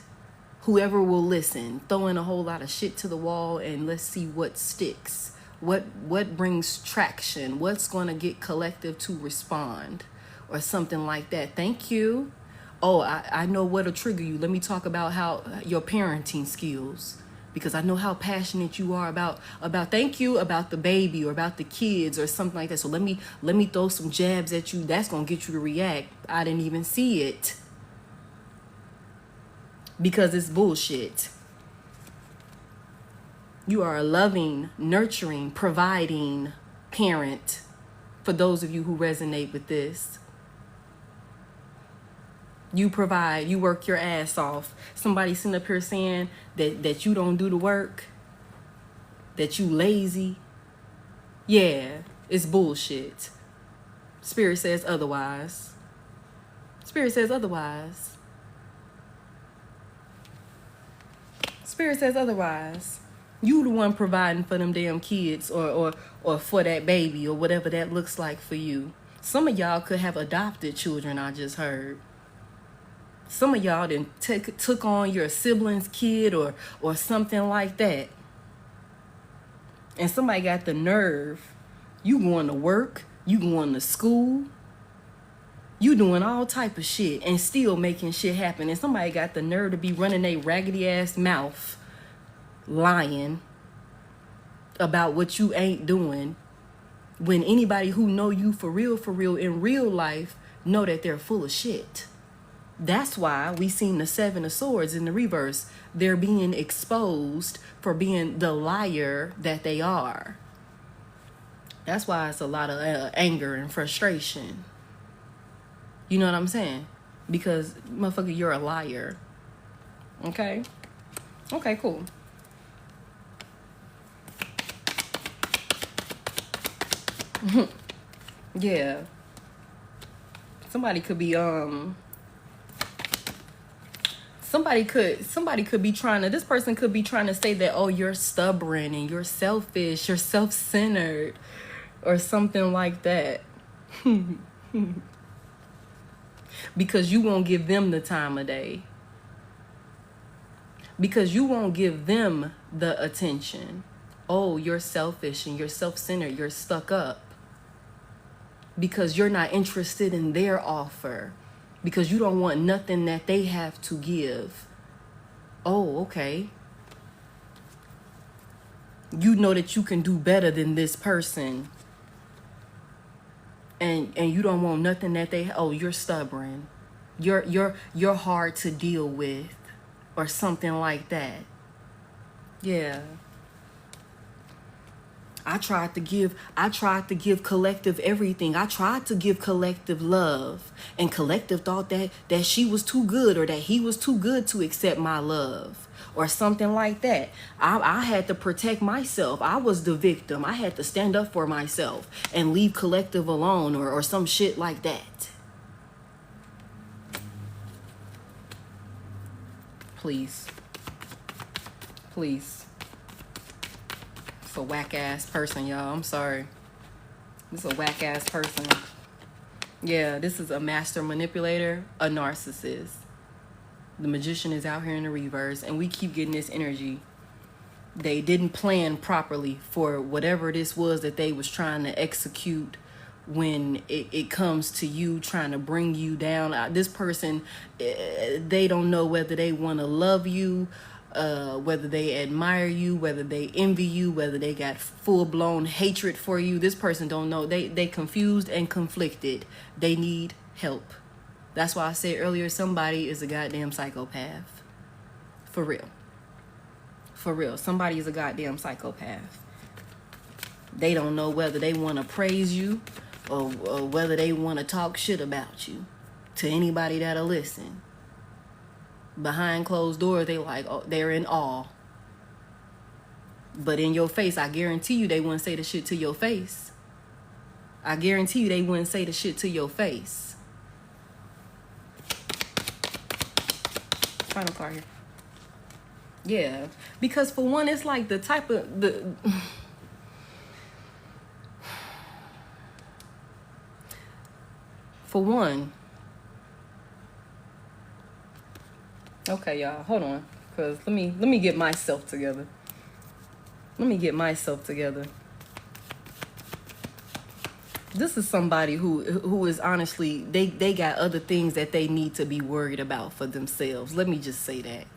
Whoever will listen, throwing a whole lot of shit to the wall and let's see what sticks. What brings traction? What's going to get collective to respond or something like that. Thank you. Oh, I know what'll trigger you. Let me talk about how your parenting skills, because I know how passionate you are about thank you, about the baby or about the kids or something like that. So let me throw some jabs at you. That's going to get you to react. I didn't even see it. Because it's bullshit. You are a loving, nurturing, providing parent. For those of you who resonate with this. You provide, you work your ass off. Somebody sitting up here saying that you don't do the work, that you lazy. Yeah, it's bullshit. Spirit says otherwise. Spirit says otherwise. Spirit says otherwise. You the one providing for them damn kids or for that baby or whatever that looks like for you. Some of y'all could have adopted children, I just heard. Some of y'all done took on your sibling's kid or something like that. And somebody got the nerve. You going to work. You going to school. You doing all type of shit and still making shit happen. And somebody got the nerve to be running a raggedy ass mouth lying about what you ain't doing, when anybody who know you for real in real life know that they're full of shit. That's why we seen the Seven of Swords in the reverse. They're being exposed for being the liar that they are. That's why it's a lot of anger and frustration. You know what I'm saying? Because, motherfucker, you're a liar. Okay? Okay, cool. Yeah. Somebody could be, somebody could be trying to, this person could be trying to say that, oh, you're stubborn and you're selfish, you're self-centered, or something like that. Because you won't give them the time of day. Because you won't give them the attention. Oh, you're selfish and you're self-centered, you're stuck up. Because you're not interested in their offer. Because you don't want nothing that they have to give. Oh, okay. You know that you can do better than this person. And you don't want nothing that they, oh, you're stubborn. You're hard to deal with. Or something like that. Yeah. I tried to give collective everything. I tried to give collective love. And collective thought that she was too good, or that he was too good to accept my love. Or something like that. I had to protect myself. I was the victim. I had to stand up for myself and leave collective alone, or some shit like that. Please. Please. It's a whack ass person, y'all. I'm sorry. This is a whack ass person. Yeah, this is a master manipulator, a narcissist. The magician is out here in the reverse, and we keep getting this energy. They didn't plan properly for whatever this was that they was trying to execute when it comes to you, trying to bring you down. This person, they don't know whether they want to love you, whether they admire you, whether they envy you, whether they got full-blown hatred for you. This person don't know. They confused and conflicted. They need help. That's why I said earlier, somebody is a goddamn psychopath. For real. For real. Somebody is a goddamn psychopath. They don't know whether they want to praise you or whether they want to talk shit about you to anybody that'll listen. Behind closed doors, they like, oh, they're in awe. But in your face, I guarantee you they wouldn't say the shit to your face. I guarantee you they wouldn't say the shit to your face. Final card here. Yeah, because for one, it's like the type of for one. Okay, y'all, hold on, cause let me get myself together. Let me get myself together. This is somebody who is honestly, they got other things that they need to be worried about for themselves. Let me just say that.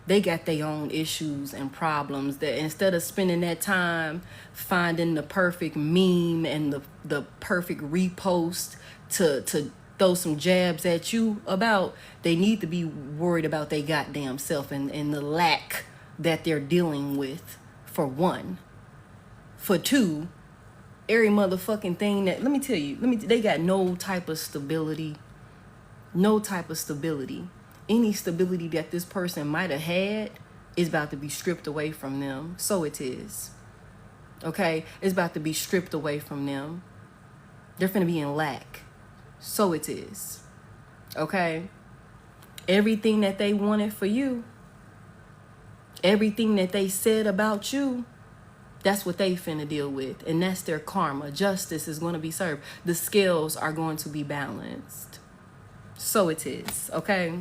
They got their own issues and problems that instead of spending that time finding the perfect meme and the perfect repost to throw some jabs at you about, they need to be worried about their goddamn self and the lack that they're dealing with, for one. For two, every motherfucking thing that, let me tell you, they got no type of stability. No type of stability. Any stability that this person might have had is about to be stripped away from them. So it is. Okay? It's about to be stripped away from them. They're finna be in lack. So it is. Okay? Everything that they wanted for you, everything that they said about you, that's what they finna deal with. And that's their karma. Justice is going to be served. The scales are going to be balanced. So it is. Okay?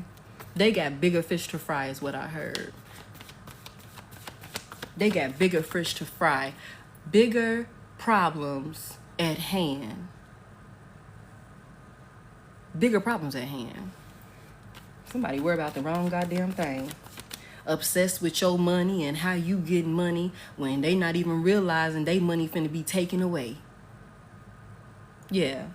They got bigger fish to fry is what I heard. They got bigger fish to fry. Bigger problems at hand. bigger problems at hand. Somebody worry about the wrong goddamn thing. Obsessed with your money and how you getting money when they not even realizing they money finna be taken away. Yeah.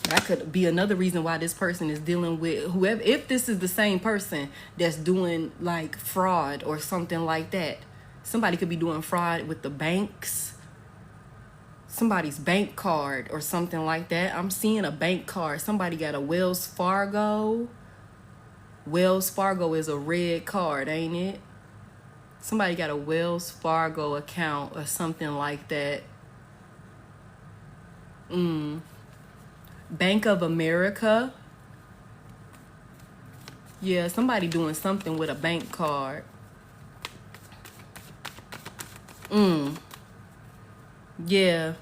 That could be another reason why this person is dealing with whoever. If this is the same person that's doing like fraud or something like that, somebody could be doing fraud with the banks, somebody's bank card or something like that. I'm seeing a bank card. Somebody got a Wells Fargo. Wells Fargo is a red card, ain't it? Somebody got a Wells Fargo account or something like that. Bank of America. Yeah, somebody doing something with a bank card. Yeah.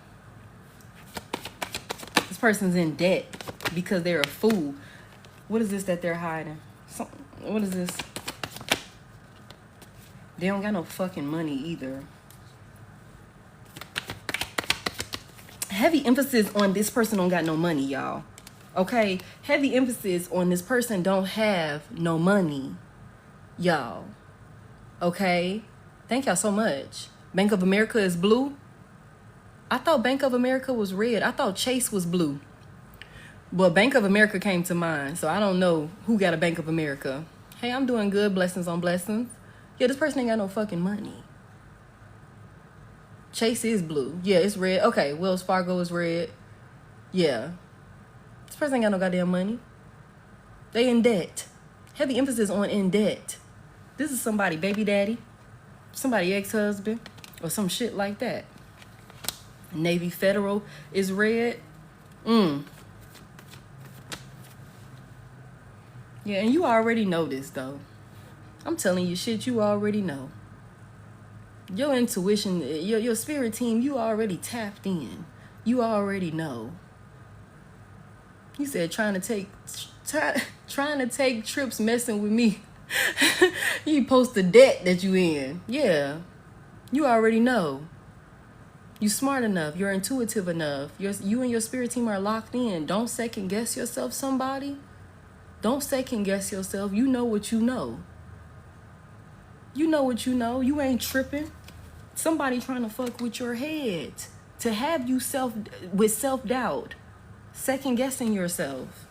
This person's in debt because they're a fool. What is this that they're hiding? What is this? They don't got no fucking money either. Heavy emphasis on this person don't got no money, y'all. Okay? Heavy emphasis on this person don't have no money, y'all. Okay? Thank y'all so much. Bank of America is blue. I thought Bank of America was red. I thought Chase was blue. But Bank of America came to mind, so I don't know who got a Bank of America. Hey, I'm doing good. Blessings on blessings. Yeah, this person ain't got no fucking money. Chase is blue. Yeah, it's red. Okay, Wells Fargo is red. Yeah. This person ain't got no goddamn money. They in debt. Heavy emphasis on in debt. This is somebody baby daddy, somebody ex-husband, or some shit like that. Navy Federal is red. Yeah, and you already know this, though. I'm telling you shit you already know. Your intuition, your spirit team, you already tapped in. You already know. You said trying to take trips messing with me. You post the debt that you in. Yeah. You already know. You smart enough. You're intuitive enough. You and your spirit team are locked in. Don't second guess yourself, somebody. Don't second guess yourself. You know what you know. You know what you know. You ain't tripping. Somebody trying to fuck with your head to have you self-doubt, second guessing yourself.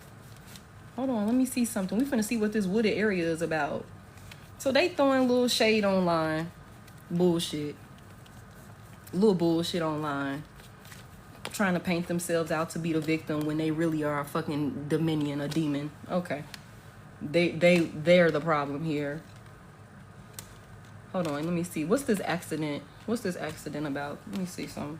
Hold on, let me see something. We finna see what this wooded area is about. So they throwing a little shade online. Bullshit. Little bullshit online. Trying to paint themselves out to be the victim when they really are a fucking dominion, a demon. Okay. They're the problem here. Hold on, let me see. What's this accident? What's this accident about? Let me see something.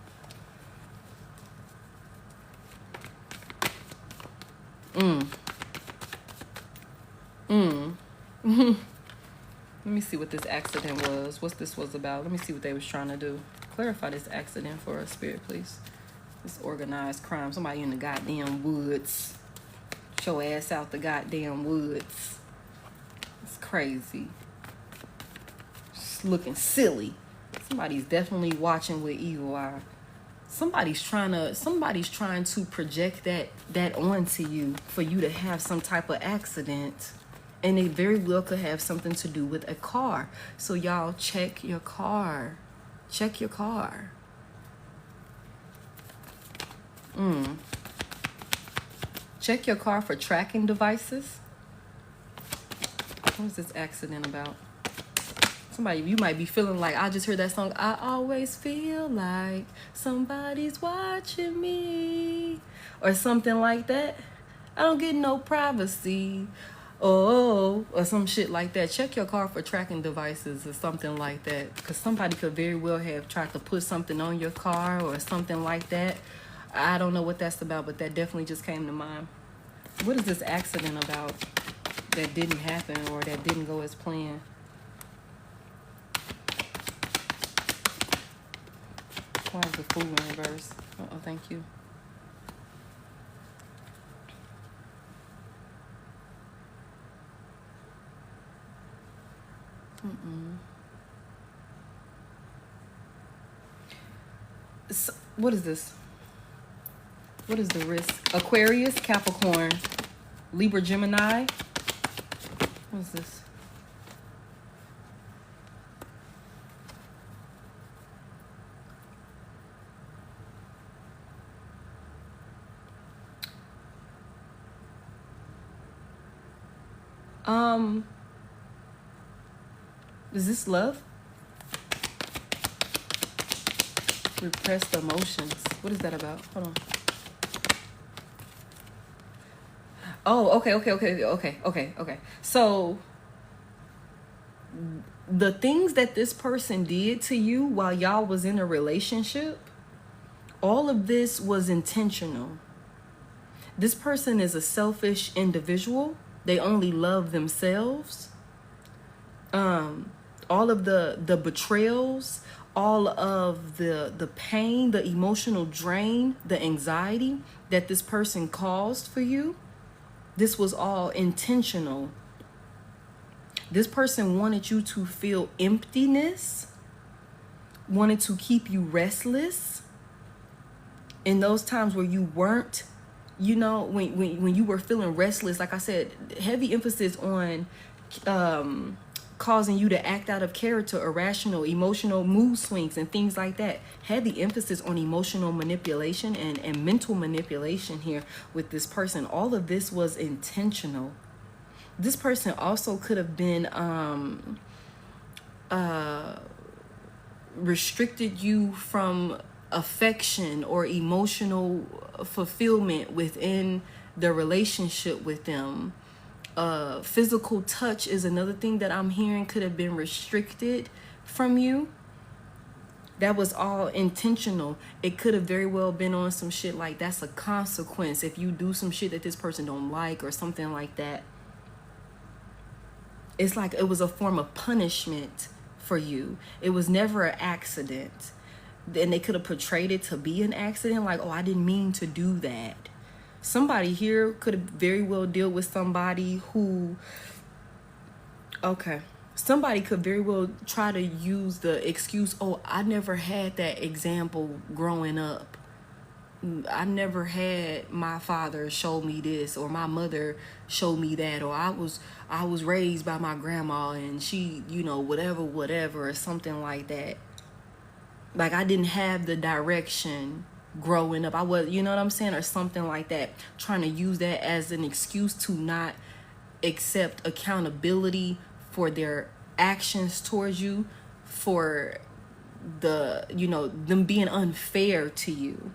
Let me see what this accident was. What this was about. Let me see what they was trying to do. Clarify this accident for us, spirit, please. This organized crime. Somebody in the goddamn woods. Show ass out the goddamn woods. It's crazy. Just looking silly. Somebody's definitely watching with evil eye. Somebody's trying to project that onto you for you to have some type of accident. And it very well could have something to do with a car. So y'all check your car. Check your car. Check your car for tracking devices. What is this accident about? Somebody, you might be feeling like, I just heard that song, I always feel like somebody's watching me, or something like that. I don't get no privacy, or some shit like that. Check your car for tracking devices or something like that, because somebody could very well have tried to put something on your car or something like that. I don't know what that's about, but that definitely just came to mind. What is this accident about that didn't happen or that didn't go as planned? Why is the fool in reverse? Oh, thank you. So, what is this? What is the risk? Aquarius, Capricorn, Libra, Gemini. What's this? Is this love? Repressed emotions. What is that about? Hold on. Oh, okay. So the things that this person did to you while y'all was in a relationship, all of this was intentional. This person is a selfish individual. They only love themselves. All of the betrayals, all of the pain, the emotional drain, the anxiety that this person caused for you, this was all intentional. This person wanted you to feel emptiness, wanted to keep you restless in those times where you weren't, when you were feeling restless. Like I said, heavy emphasis on causing you to act out of character, irrational, emotional mood swings and things like that. Heavy emphasis on emotional manipulation and mental manipulation here with this person. All of this was intentional. This person also could have been restricted you from affection or emotional fulfillment within the relationship with them. Physical touch is another thing that I'm hearing could have been restricted from you. That was all intentional. It could have very well been on some shit like that's a consequence if you do some shit that this person don't like or something like that. It's like it was a form of punishment for you. It was never an accident. And they could have portrayed it to be an accident, like, oh, I didn't mean to do that. Somebody here could have very well dealt with somebody who, somebody could very well try to use the excuse, oh, I never had that example growing up. I never had my father show me this, or my mother showed me that, or I was raised by my grandma and she, whatever, or something like that. Like I didn't have the direction growing up. I was, you know what I'm saying? Or something like that. Trying to use that as an excuse to not accept accountability for their actions towards you, for them being unfair to you.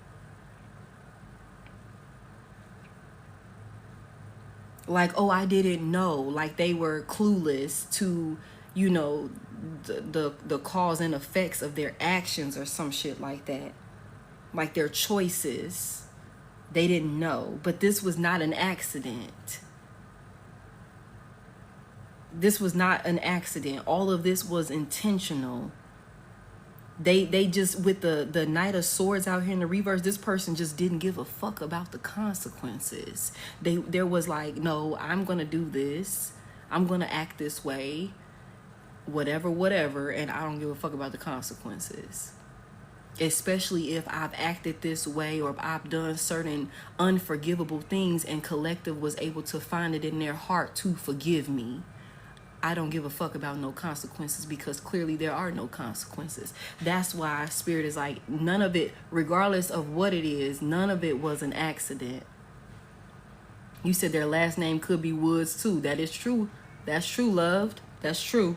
Like, oh, I didn't know. Like they were clueless to, the cause and effects of their actions or some shit like that. Like their choices, they didn't know. But this was not an accident. This was not an accident. All of this was intentional. They just, with the Knight of Swords out here in the reverse, this person just didn't give a fuck about the consequences. There was like, no, I'm gonna do this. I'm gonna act this way. Whatever, and I don't give a fuck about the consequences. Especially if I've acted this way or if I've done certain unforgivable things and collective was able to find it in their heart to forgive me. I don't give a fuck about no consequences, because clearly there are no consequences. That's why Spirit is like, none of it, regardless of what it is, none of it was an accident. You said their last name could be Woods too. That is true. That's true, loved. That's true.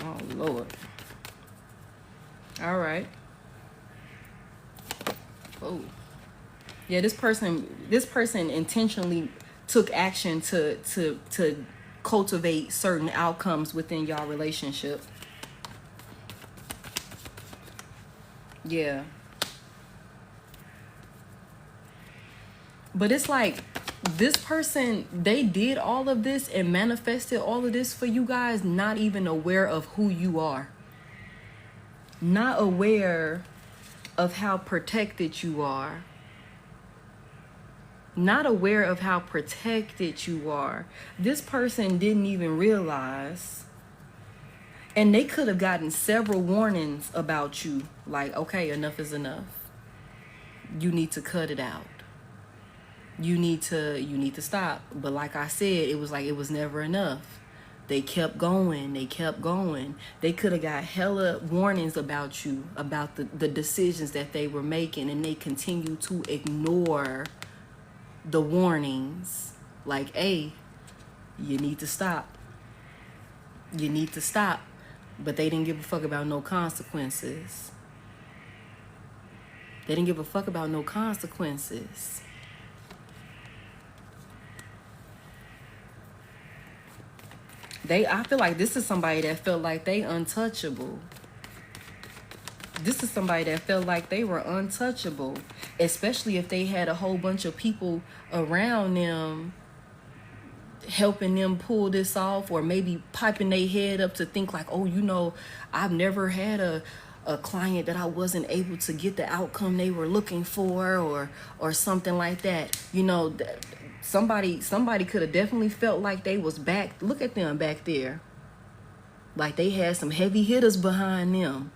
Oh, Lord. All right. Oh. Yeah, this person intentionally took action to cultivate certain outcomes within y'all relationship. Yeah. But it's like this person, they did all of this and manifested all of this for you guys, not even aware of who you are. Not aware of how protected you are. Not aware of how protected you are. This person didn't even realize And they could have gotten several warnings about you. Like, okay, enough is enough. You need to cut it out. You need to stop. But like I said, it was like it was never enough. They kept going. They kept going. They could have got hella warnings about you, about the decisions that they were making, and they continue to ignore the warnings. Like, hey, you need to stop. You need to stop. But they didn't give a fuck about no consequences. They didn't give a fuck about no consequences. I feel like this is somebody that felt like they untouchable. This is somebody that felt like they were untouchable, especially if they had a whole bunch of people around them helping them pull this off, or maybe piping their head up to think like, oh, you know, I've never had a client that I wasn't able to get the outcome they were looking for, or something like that. You know, somebody could have definitely felt like they was back. Look at them back there. Like they had some heavy hitters behind them.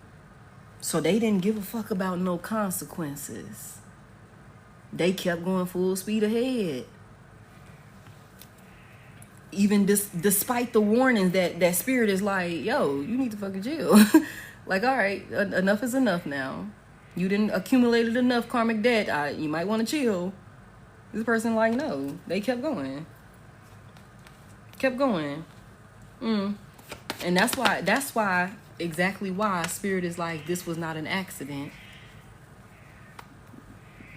So they didn't give a fuck about no consequences. They kept going full speed ahead. Even despite the warnings that spirit is like, yo, you need to fucking chill. Like, all right, enough is enough now. You didn't accumulated enough karmic debt. You might want to chill. This person like, no. They kept going. Kept going. And exactly why spirit is like, this was not an accident.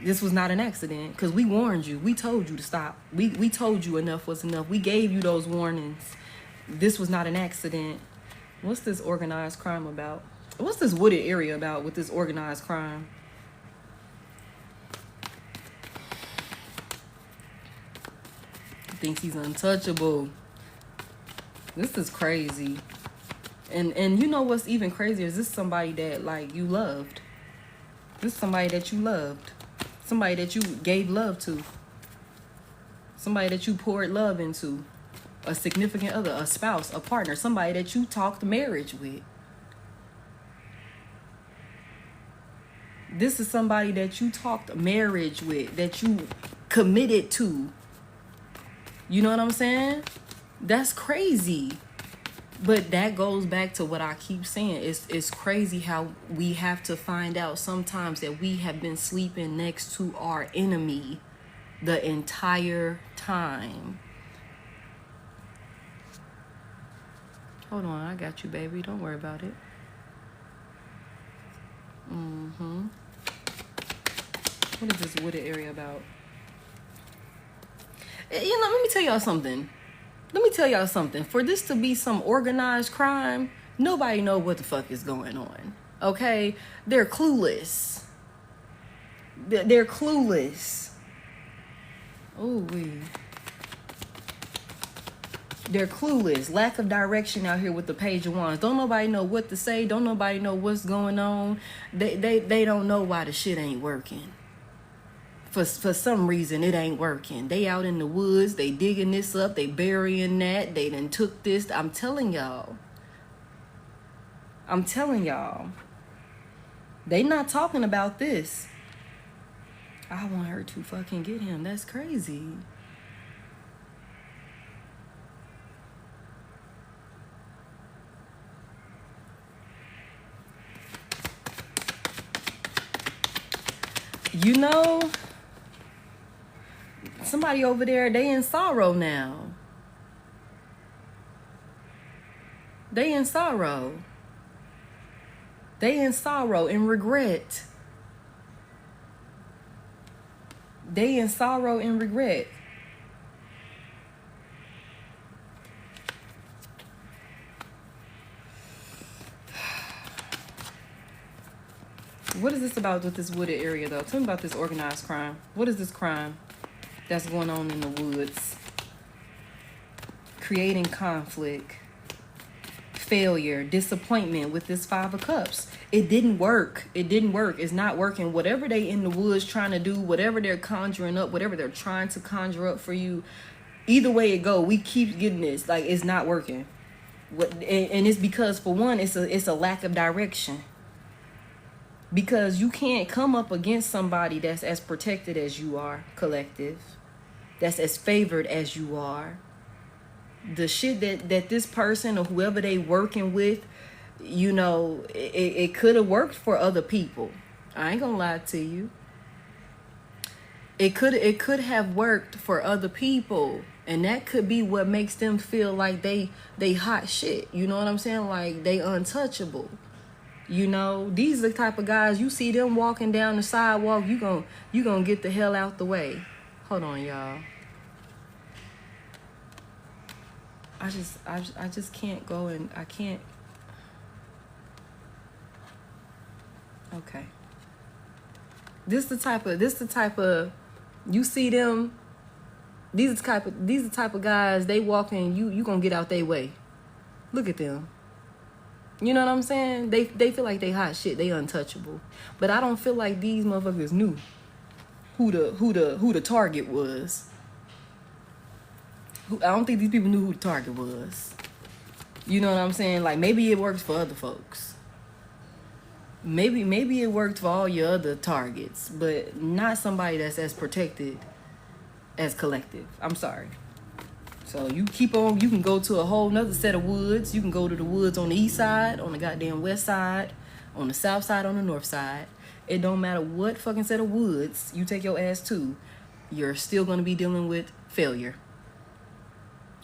This was not an accident, because we warned you. We told you to stop. We told you enough was enough. We gave you those warnings. This was not an accident. What's this organized crime about? What's this wooded area about with this organized crime? He thinks he's untouchable. This is crazy. And you know what's even crazier is this somebody that like you loved. This is somebody that you loved. Somebody that you gave love to. Somebody that you poured love into. A significant other, a spouse, a partner, somebody that you talked marriage with. This is somebody that you talked marriage with, that you committed to. You know what I'm saying? That's crazy. But that goes back to what I keep saying. It's crazy how we have to find out sometimes that we have been sleeping next to our enemy the entire time. Hold on, I got you, baby. Don't worry about it. What is this wooded area about? You know, let me tell y'all something. For this to be some organized crime, nobody know what the fuck is going on. Okay? They're clueless. They're clueless. Oh, they're clueless. Lack of direction out here with the Page of Wands. Don't nobody know what to say. Don't nobody know what's going on. They don't know why the shit ain't working. For some reason, it ain't working. They out in the woods. They digging this up. They burying that. They done took this. I'm telling y'all. They not talking about this. I want her to fucking get him. That's crazy. You know, somebody over there, they in sorrow now. They in sorrow and regret. They in sorrow and regret. What is this about with this wooded area, though? Tell me about this organized crime. What is this crime that's going on in the woods? Creating conflict, failure, disappointment with this Five of Cups. It didn't work. It's not working. Whatever they in the woods trying to do, whatever they're conjuring up, whatever they're trying to conjure up for you, either way it go, we keep getting this. Like, it's not working. And it's because, for one, it's a lack of direction. Because you can't come up against somebody that's as protected as you are, collective, that's as favored as you are. The shit that this person or whoever they working with, you know, it could have worked for other people. I ain't gonna lie to you. It could have worked for other people, and that could be what makes them feel like they hot shit. You know what I'm saying? Like they untouchable. You know, these are the type of guys, you see them walking down the sidewalk, you gonna get the hell out the way. Hold on, y'all. I just can't go, and I can't. Okay. This the type of you see them. These are the type of guys, they walking, you gonna get out their way. Look at them. You know what I'm saying? They feel like they hot shit, they untouchable. But I don't feel like these motherfuckers knew who the target was. I don't think these people knew who the target was. You know what I'm saying? Like, maybe it works for other folks. Maybe it worked for all your other targets, but not somebody that's as protected as collective. I'm sorry. So you keep on, you can go to a whole nother set of woods. You can go to the woods on the east side, on the goddamn west side, on the south side, on the north side. It don't matter what fucking set of woods you take your ass to, you're still going to be dealing with failure,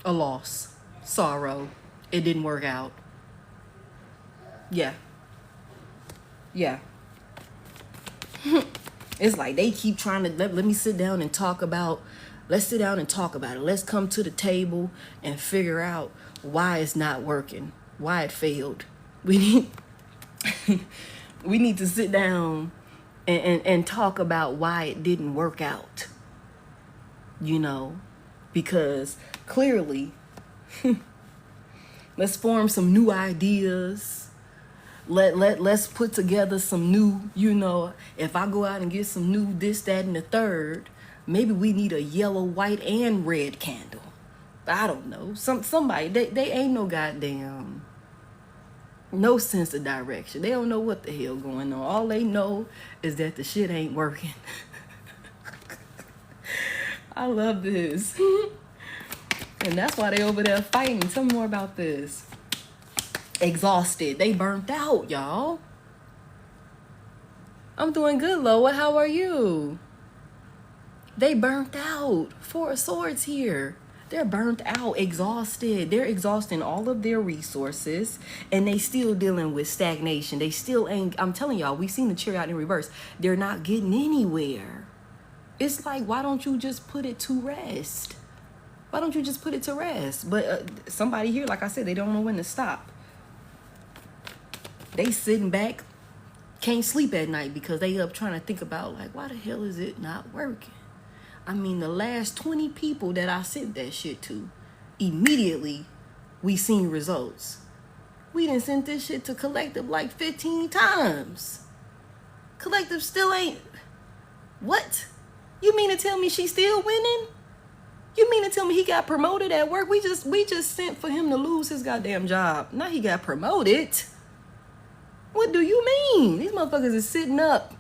a loss, sorrow. It didn't work out. Yeah. It's like they keep trying to let me sit down and talk about. Let's sit down and talk about it. Let's come to the table and figure out why it's not working, why it failed. We need to sit down and talk about why it didn't work out. You know, because clearly, let's form some new ideas. Let's put together some new, you know, if I go out and get some new this, that, and the third, maybe we need a yellow, white, and red candle. I don't know. Somebody, they ain't no goddamn, no sense of direction. They don't know what the hell going on. All they know is that the shit ain't working. I love this. And that's why they over there fighting. Tell me more about this. Exhausted. They burnt out, y'all. I'm doing good, Loa. How are you? They burnt out. Four of Swords here. They're burnt out, exhausted. They're exhausting all of their resources, and they still dealing with stagnation. They still ain't, I'm telling y'all, we've seen the Chariot in reverse. They're not getting anywhere. It's like, why don't you just put it to rest? Why don't you just put it to rest? But somebody here, like I said, they don't know when to stop. They sitting back, can't sleep at night because they up trying to think about, like, why the hell is it not working? I mean, the last 20 people that I sent that shit to, immediately we seen results. We done sent this shit to Collective like 15 times. Collective still ain't. What? You mean to tell me she's still winning? You mean to tell me he got promoted at work? We just sent for him to lose his goddamn job. Now he got promoted. What do you mean? These motherfuckers is sitting up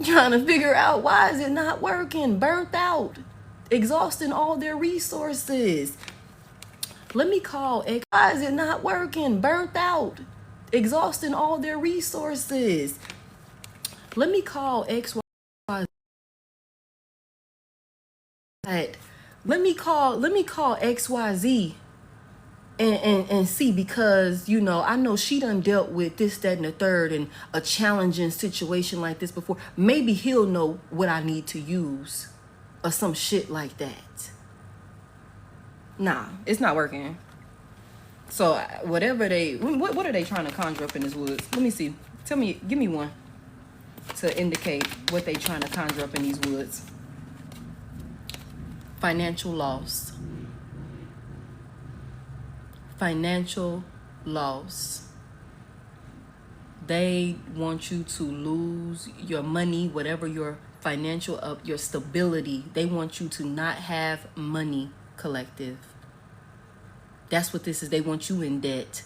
trying to figure out why is it not working. Burnt out. Exhausting all their resources. Let me call X. Why is it not working? Burnt out. Exhausting all their resources. Let me call X, Y, Z. Let me call XYZ and see, because, you know, I know she done dealt with this, that, and the third and a challenging situation like this before. Maybe he'll know what I need to use or some shit like that. Nah, it's not working. So whatever what are they trying to conjure up in this woods? Let me see. Tell me, give me one to indicate what they trying to conjure up in these woods. Financial loss. Financial loss. They want you to lose your money, whatever your financial your stability. They want you to not have money, Collective. That's what this is. They want you in debt.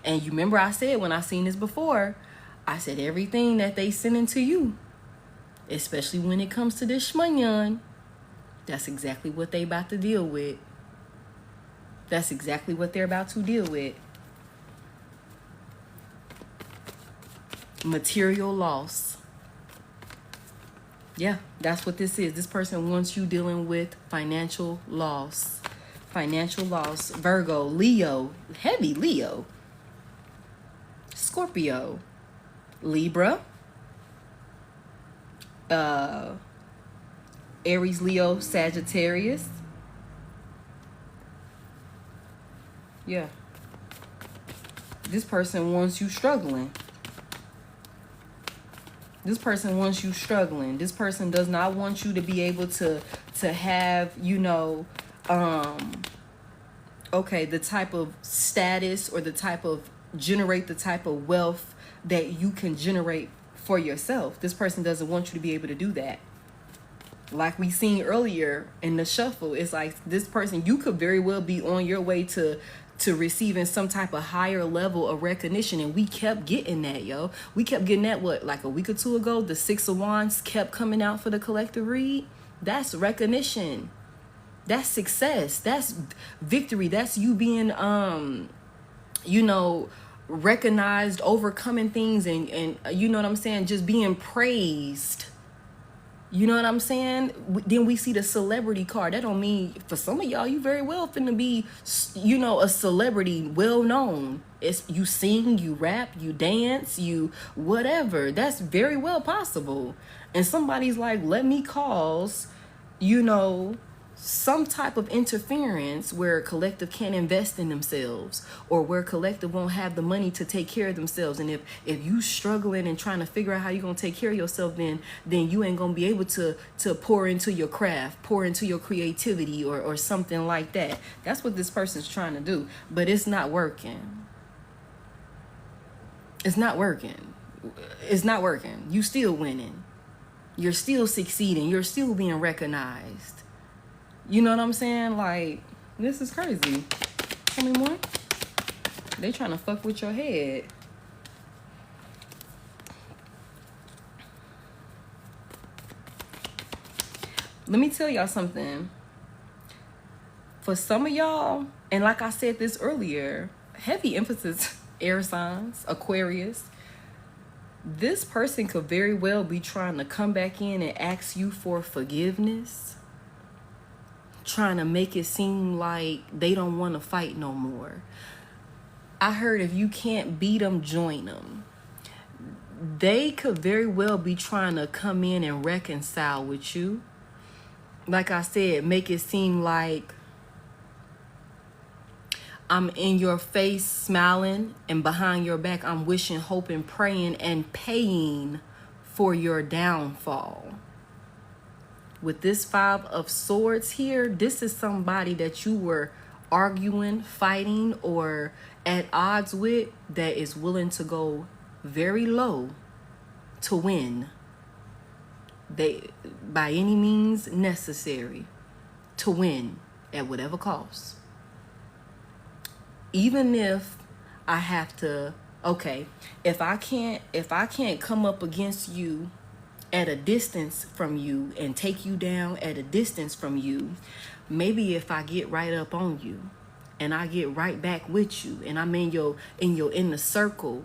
And you remember I said when I seen this before, I said everything that they sending to you, especially when it comes to this shmonyan, that's exactly what they about to deal with. That's exactly what they're about to deal with. Material loss. Yeah, that's what this is. This person wants you dealing with financial loss. Financial loss. Virgo, Leo, heavy Leo. Scorpio, Libra, Aries, Leo, Sagittarius. Yeah. This person wants you struggling. This person wants you struggling. This person does not want you to be able to have, you know, okay, the type of status or the type of generate the type of wealth that you can generate for yourself. This person doesn't want you to be able to do that. Like we seen earlier in the shuffle, it's like this person, you could very well be on your way to receiving some type of higher level of recognition, and we kept getting that, yo. We kept getting that, what, like a week or two ago, the Six of Wands kept coming out for the collective read. That's recognition. That's success. That's victory. That's you being you know, recognized, overcoming things, and you know what I'm saying, just being praised. You know what I'm saying? Then we see the celebrity card. That don't mean, for some of y'all, you very well finna be, you know, a celebrity, well known. It's you sing, you rap, you dance, you whatever. That's very well possible. And somebody's like, let me cause, you know, some type of interference where collective can't invest in themselves, or where collective won't have the money to take care of themselves. And if you struggling and trying to figure out how you're gonna take care of yourself, then you ain't gonna be able to pour into your craft, pour into your creativity, or something like that. That's what this person's trying to do, but it's not working. It's not working. It's not working. You still winning. You're still succeeding. You're still being recognized. You know what I'm saying? Like, this is crazy. Tell me more. They trying to fuck with your head. Let me tell y'all something. For some of y'all, and like I said this earlier, heavy emphasis, air signs, Aquarius. This person could very well be trying to come back in and ask you for forgiveness. Trying to make it seem like they don't want to fight no more. I heard if you can't beat them, join them. They could very well be trying to come in and reconcile with you. Like I said, make it seem like I'm in your face smiling, and behind your back I'm wishing, hoping, praying, and paying for your downfall. With this Five of Swords here, this is somebody that you were arguing, fighting, or at odds with, that is willing to go very low to win. They, by any means necessary, to win at whatever cost. Even if I have to, okay, if I can't come up against you at a distance from you and take you down at a distance from you, maybe if I get right up on you and I get right back with you and I'm in your inner circle,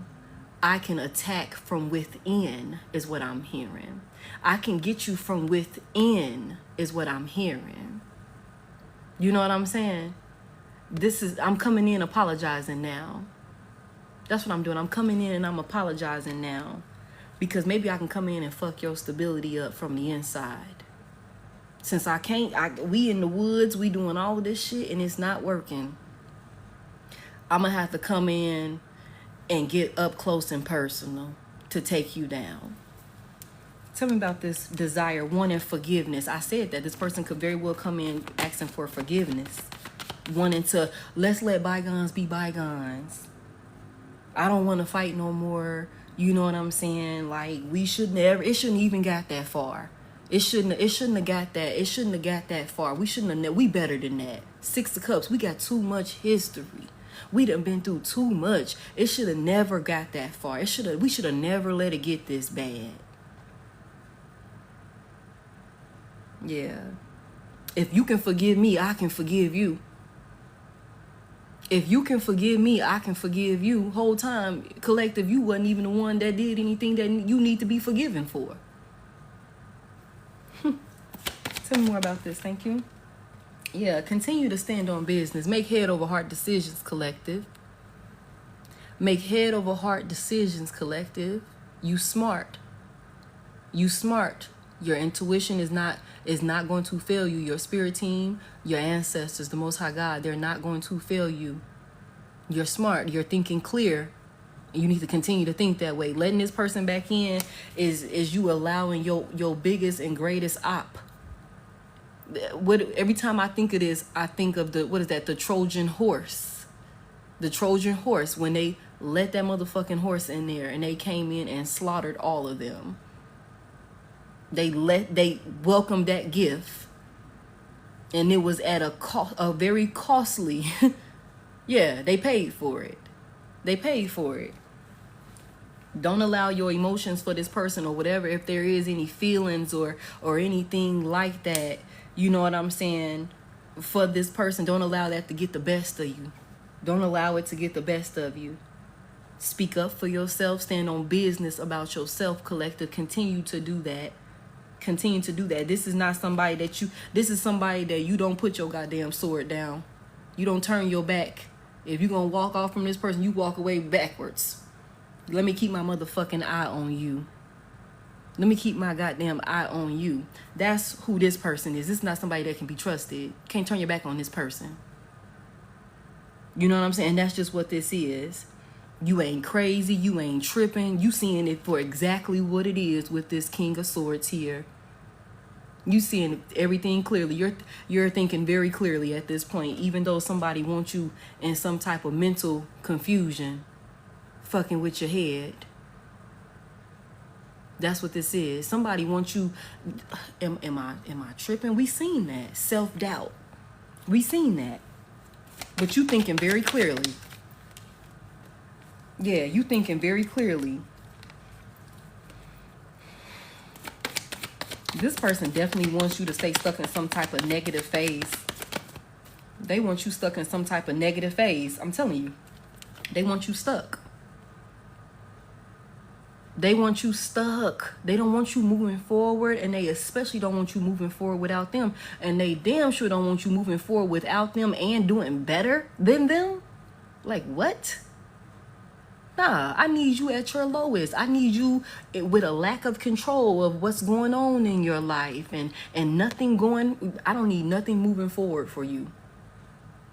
I can attack from within, is what I'm hearing. I can get you from within, is what I'm hearing. You know what I'm saying? I'm coming in apologizing now. That's what I'm doing. I'm coming in and I'm apologizing now. Because maybe I can come in and fuck your stability up from the inside. Since I can't, we in the woods, we doing all of this shit and it's not working. I'm gonna have to come in and get up close and personal to take you down. Tell me about this desire, wanting forgiveness. I said that this person could very well come in asking for forgiveness. Wanting to, let's let bygones be bygones. I don't want to fight no more. You know what I'm saying? Like, it shouldn't even got that far. It shouldn't have got that. It shouldn't have got that far. We better than that. 6 of Cups. We got too much history. We done been through too much. It should have never got that far. We should have never let it get this bad. Yeah. If you can forgive me, I can forgive you. If you can forgive me, I can forgive you. Whole time, collective, you wasn't even the one that did anything that you need to be forgiven for. Tell me more about this. Thank you. Yeah, continue to stand on business. Make head over heart decisions, collective. Make head over heart decisions, collective. You smart. You smart. Your intuition is not going to fail you. Your spirit team, your ancestors, the Most High God, they're not going to fail you. You're smart. You're thinking clear. You need to continue to think that way. Letting this person back in is you allowing your biggest and greatest op. Every time I think of this, I think of the Trojan horse. The Trojan horse, when they let that motherfucking horse in there and they came in and slaughtered all of them. They welcomed that gift, and it was at a very costly. Yeah, they paid for it. They paid for it. Don't allow your emotions for this person or whatever, if there is any feelings or anything like that, you know what I'm saying, for this person, don't allow that to get the best of you. Don't allow it to get the best of you. Speak up for yourself. Stand on business about yourself, collective. Continue to do that. Continue to do that. This is not somebody this is somebody that you don't put your goddamn sword down. You don't turn your back. If you're going to walk off from this person, you walk away backwards. Let me keep my motherfucking eye on you. Let me keep my goddamn eye on you. That's who this person is. This is not somebody that can be trusted. Can't turn your back on this person. You know what I'm saying? That's just what this is. You ain't crazy. You ain't tripping. You seeing it for exactly what it is with this King of Swords here. You seeing everything clearly. You're thinking very clearly at this point, even though somebody wants you in some type of mental confusion, fucking with your head. That's what this is. Somebody wants you. Am I tripping? We seen that. Self-doubt. We seen that. But you thinking very clearly. Yeah, you thinking very clearly. This person definitely wants you to stay stuck in some type of negative phase. They want you stuck in some type of negative phase. I'm telling you. They want you stuck. They want you stuck. They don't want you moving forward, and they especially don't want you moving forward without them. And they damn sure don't want you moving forward without them and doing better than them. Like, what? Nah, I need you at your lowest. I need you with a lack of control of what's going on in your life and nothing going. I don't need nothing moving forward for you.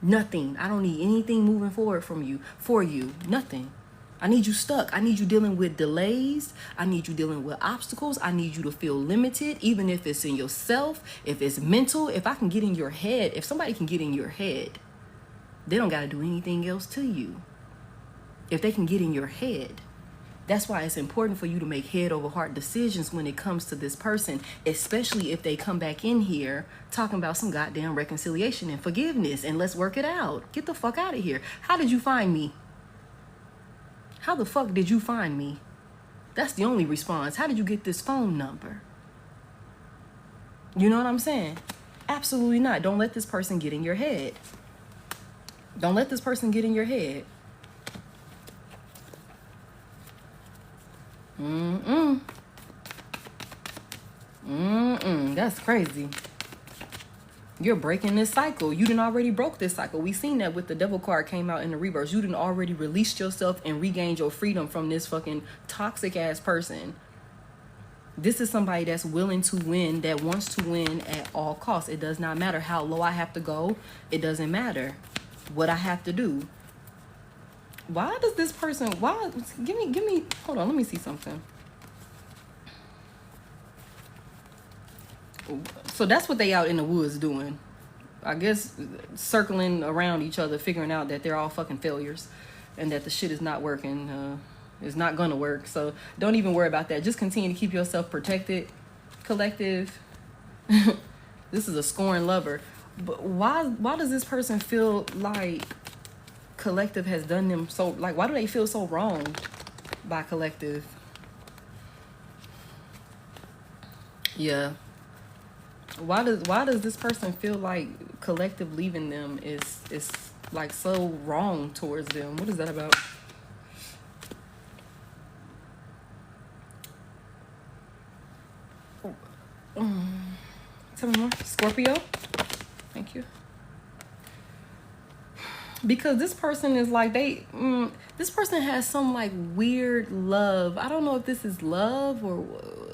Nothing. I don't need anything moving forward for you. Nothing. I need you stuck. I need you dealing with delays. I need you dealing with obstacles. I need you to feel limited, even if it's in yourself, if it's mental. If I can get in your head, if somebody can get in your head, they don't got to do anything else to you. If they can get in your head, that's why it's important for you to make head over heart decisions when it comes to this person, especially if they come back in here talking about some goddamn reconciliation and forgiveness and let's work it out. Get the fuck out of here. How did you find me? How the fuck did you find me? That's the only response. How did you get this phone number? You know what I'm saying? Absolutely not. Don't let this person get in your head. Don't let this person get in your head. That's crazy. You're breaking this cycle. You done already broke this cycle. We seen that with the devil card came out in the reverse. You done already released yourself and regained your freedom from this fucking toxic ass person. This is somebody that's willing to win, that wants to win at all costs. It does not matter how low I have to go. It doesn't matter what I have to do. Why does this person, give me, hold on, let me see something. So that's what they out in the woods doing. I guess circling around each other, figuring out that they're all fucking failures and that the shit is not working, is not gonna work. So don't even worry about that. Just continue to keep yourself protected, collective. This is a scorned lover. But why does this person feel like collective has done them so, like, why do they feel so wronged by collective? Yeah. Why does this person feel like collective leaving them is like so wrong towards them? What is that about? Tell me more. Scorpio. Thank you. Because this person is like, this person has some like weird love. I don't know if this is love or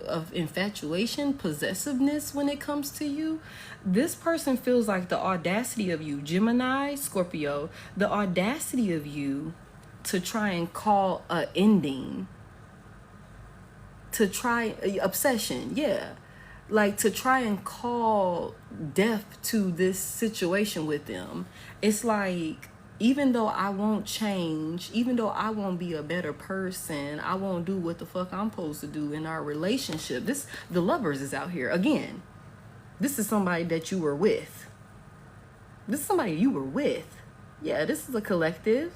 of infatuation, possessiveness when it comes to you. This person feels like the audacity of you, Gemini, Scorpio, the audacity of you to try and call a ending, to try obsession. Yeah. Like to try and call death to this situation with them. It's like, even though I won't change, even though I won't be a better person, I won't do what the fuck I'm supposed to do in our relationship. The lovers is out here. Again, this is somebody that you were with. This is somebody you were with. Yeah, this is a collective.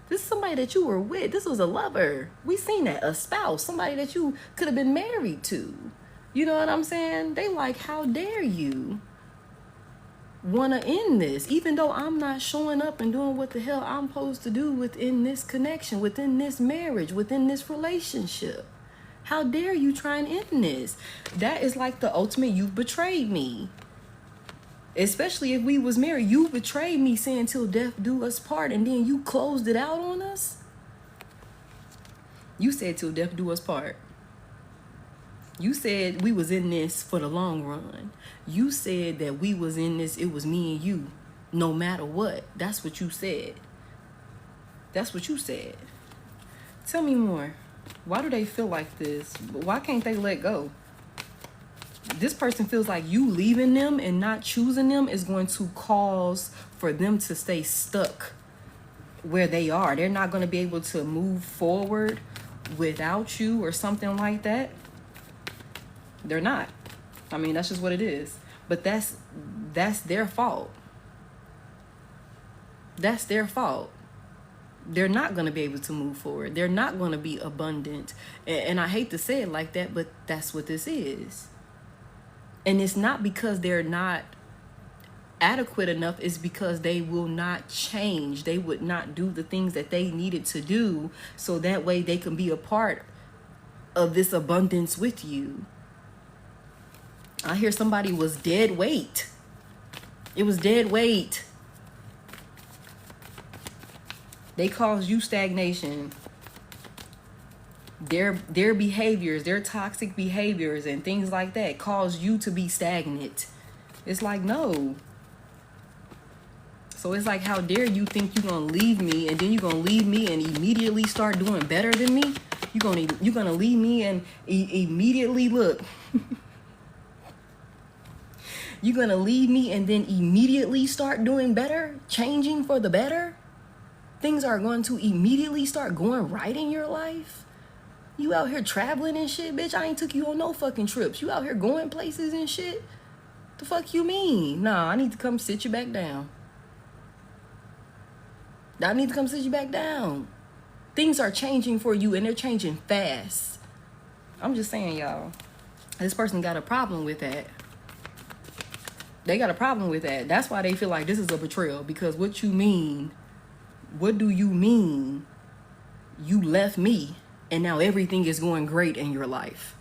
This is somebody that you were with. This was a lover. We seen that. A spouse. Somebody that you could have been married to. You know what I'm saying? They like, how dare you want to end this, even though I'm not showing up and doing what the hell I'm supposed to do within this connection, within this marriage, within this relationship. How dare you try and end this? That is like the ultimate, you betrayed me. Especially if we was married, you betrayed me saying till death do us part, and then you closed it out on us. You said till death do us part. You said we was in this for the long run. You said that we was in this, it was me and you, no matter what. That's what you said. That's what you said. Tell me more. Why do they feel like this? Why can't they let go? This person feels like you leaving them and not choosing them is going to cause for them to stay stuck where they are. They're not going to be able to move forward without you or something like that. They're not. I mean, that's just what it is. But that's their fault. That's their fault. They're not going to be able to move forward. They're not going to be abundant. And I hate to say it like that, but that's what this is. And it's not because they're not adequate enough. It's because they will not change. They would not do the things that they needed to do so that way they can be a part of this abundance with you. I hear somebody was dead weight. It was dead weight. They caused you stagnation. Their behaviors, their toxic behaviors and things like that cause you to be stagnant. It's like, no. So it's like, how dare you think you're going to leave me and then you're going to leave me and immediately start doing better than me? You're going to leave me and immediately look. You're going to leave me and then immediately start doing better, changing for the better? Things are going to immediately start going right in your life? You out here traveling and shit, bitch. I ain't took you on no fucking trips. You out here going places and shit? The fuck you mean? Nah, I need to come sit you back down. I need to come sit you back down. Things are changing for you and they're changing fast. I'm just saying, y'all. This person got a problem with that. They got a problem with that. That's why they feel like this is a betrayal. Because what you mean, what do you mean you left me and now everything is going great in your life?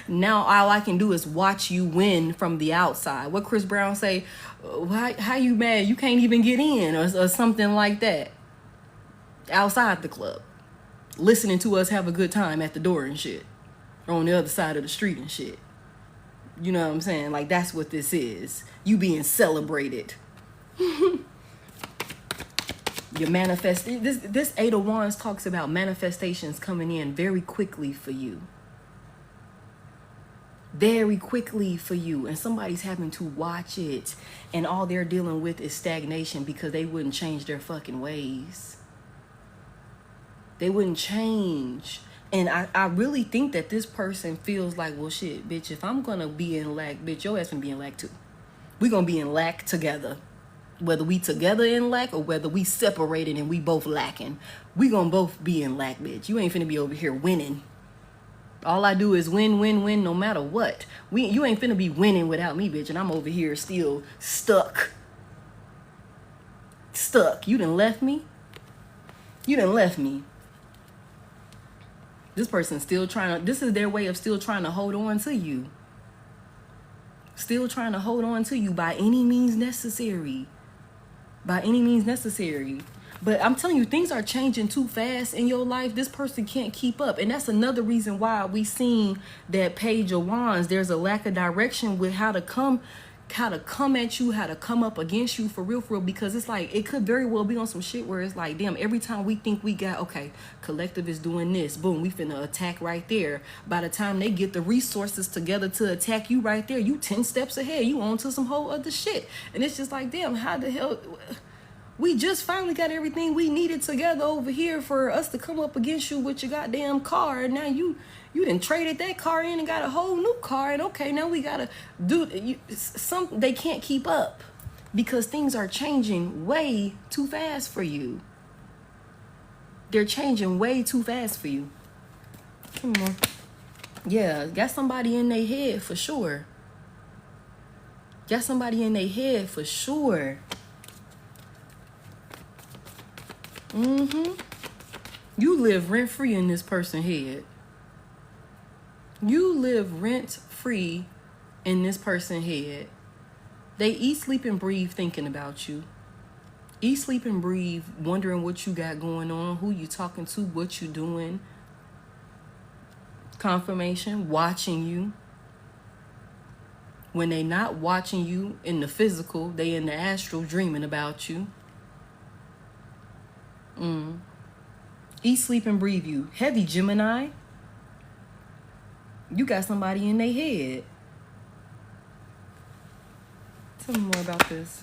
Now all I can do is watch you win from the outside. What Chris Brown say, how you mad? You can't even get in or something like that. Outside the club. Listening to us have a good time at the door and shit. Or on the other side of the street and shit. You know what I'm saying? Like, that's what this is. You being celebrated. You're manifesting. This Eight of Wands talks about manifestations coming in very quickly for you. Very quickly for you. And somebody's having to watch it. And all they're dealing with is stagnation because they wouldn't change their fucking ways. They wouldn't change. And I really think that this person feels like, well, shit, bitch, if I'm going to be in lack, bitch, your ass gonna be in lack too. We going to be in lack together. Whether we together in lack or whether we separated and we both lacking. We going to both be in lack, bitch. You ain't finna be over here winning. All I do is win, win, win no matter what. You ain't finna be winning without me, bitch. And I'm over here still stuck. Stuck. You done left me. You done left me. This person's still trying to, this is their way of still trying to hold on to you. Still trying to hold on to you by any means necessary. By any means necessary. But I'm telling you, things are changing too fast in your life. This person can't keep up. And that's another reason why we seen that Page of Wands. There's a lack of direction with how to come at you, how to come up against you for real, because it's like, it could very well be on some shit where it's like, damn, every time we think we got, okay, collective is doing this, boom, we finna attack right there. By the time they get the resources together to attack you right there, you 10 steps ahead, you on to some whole other shit. And it's just like, damn, how the hell, we just finally got everything we needed together over here for us to come up against you with your goddamn car. And now you done traded that car in and got a whole new car. And okay, now we gotta do they can't keep up because things are changing way too fast for you. They're changing way too fast for you. Come on. Yeah, got somebody in their head for sure. Got somebody in their head for sure. You live rent-free in this person's head. You live rent-free in this person's head. They eat, sleep, and breathe thinking about you. Eat, sleep, and breathe wondering what you got going on, who you talking to, what you doing. Confirmation, watching you. When they not watching you in the physical, they in the astral dreaming about you. Eat, sleep, and breathe you. Heavy Gemini. You got somebody in their head. Tell me more about this.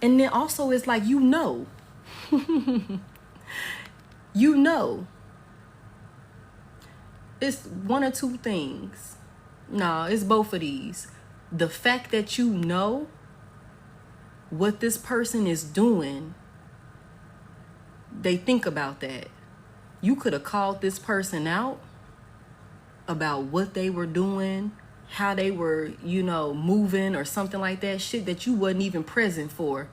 And then also it's like, you know. You know. It's one or two things. No, it's both of these. The fact that you know what this person is doing, they think about that. You could have called this person out about what they were doing, how they were, moving or something like that, shit that you wasn't even present for.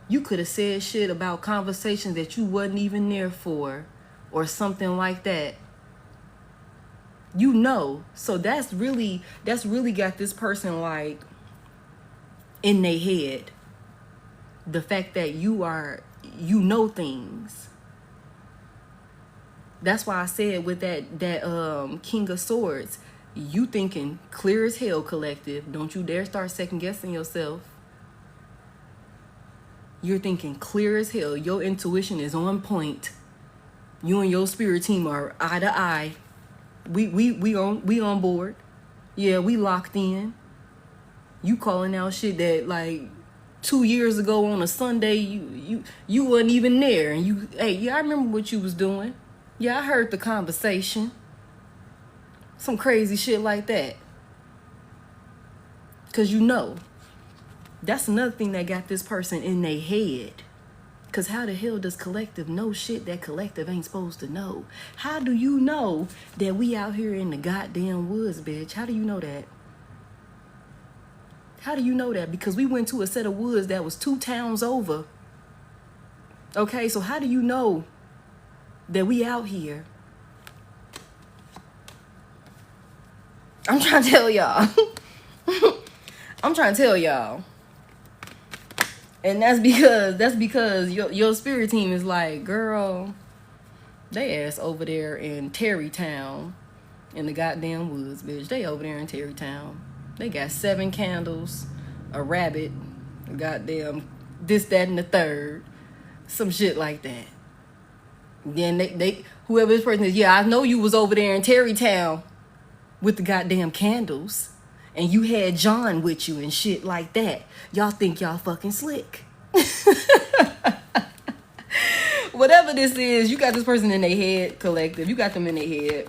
You could have said shit about conversations that you wasn't even there for or something like that. So that's really got this person like in their head. The fact that you know things. That's why I said with that King of Swords, you thinking clear as hell, collective. Don't you dare start second guessing yourself. You're thinking clear as hell. Your intuition is on point. You and your spirit team are eye to eye. We on board. Yeah, we locked in. You calling out shit that like 2 years ago on a Sunday you wasn't even there, and I remember what you was doing. Yeah, I heard the conversation. Some crazy shit like that. Cause that's another thing that got this person in their head. Cause how the hell does collective know shit that collective ain't supposed to know? How do you know that we out here in the goddamn woods, bitch? How do you know that? How do you know that? Because we went to a set of woods that was 2 towns over. Okay, so how do you know that we out here? I'm trying to tell y'all. I'm trying to tell y'all. And that's because your spirit team is like, girl, they ass over there in Terrytown in the goddamn woods, bitch. They over there in Terrytown. They got 7 candles, a rabbit, a goddamn this, that, and the third. Some shit like that. Then they whoever this person is, yeah, I know you was over there in Terrytown with the goddamn candles. And you had John with you and shit like that. Y'all think y'all fucking slick. Whatever whoever this is, you got this person in their head, collective. You got them in their head.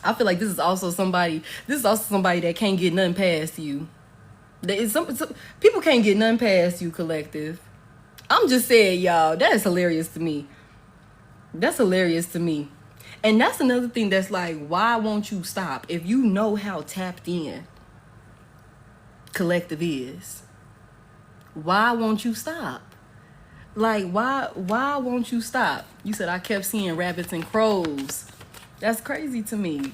I feel like this is also somebody that can't get nothing past you. Some people can't get nothing past you, collective. I'm just saying, y'all, that is hilarious to me. That's hilarious to me. And that's another thing that's like, why won't you stop? If you know how tapped in collective is, why won't you stop? Like, why won't you stop? You said I kept seeing rabbits and crows. That's crazy to me.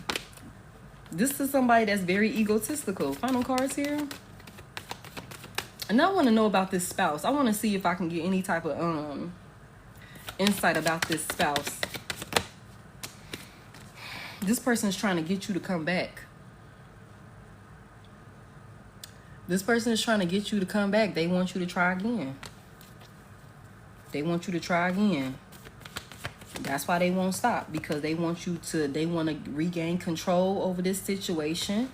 This is somebody that's very egotistical. Final cards here. And I want to know about this spouse. I want to see if I can get any type of insight about this spouse. This person is trying to get you to come back. This person is trying to get you to come back. They want you to try again. They want you to try again. That's why they won't stop, because they want to regain control over this situation.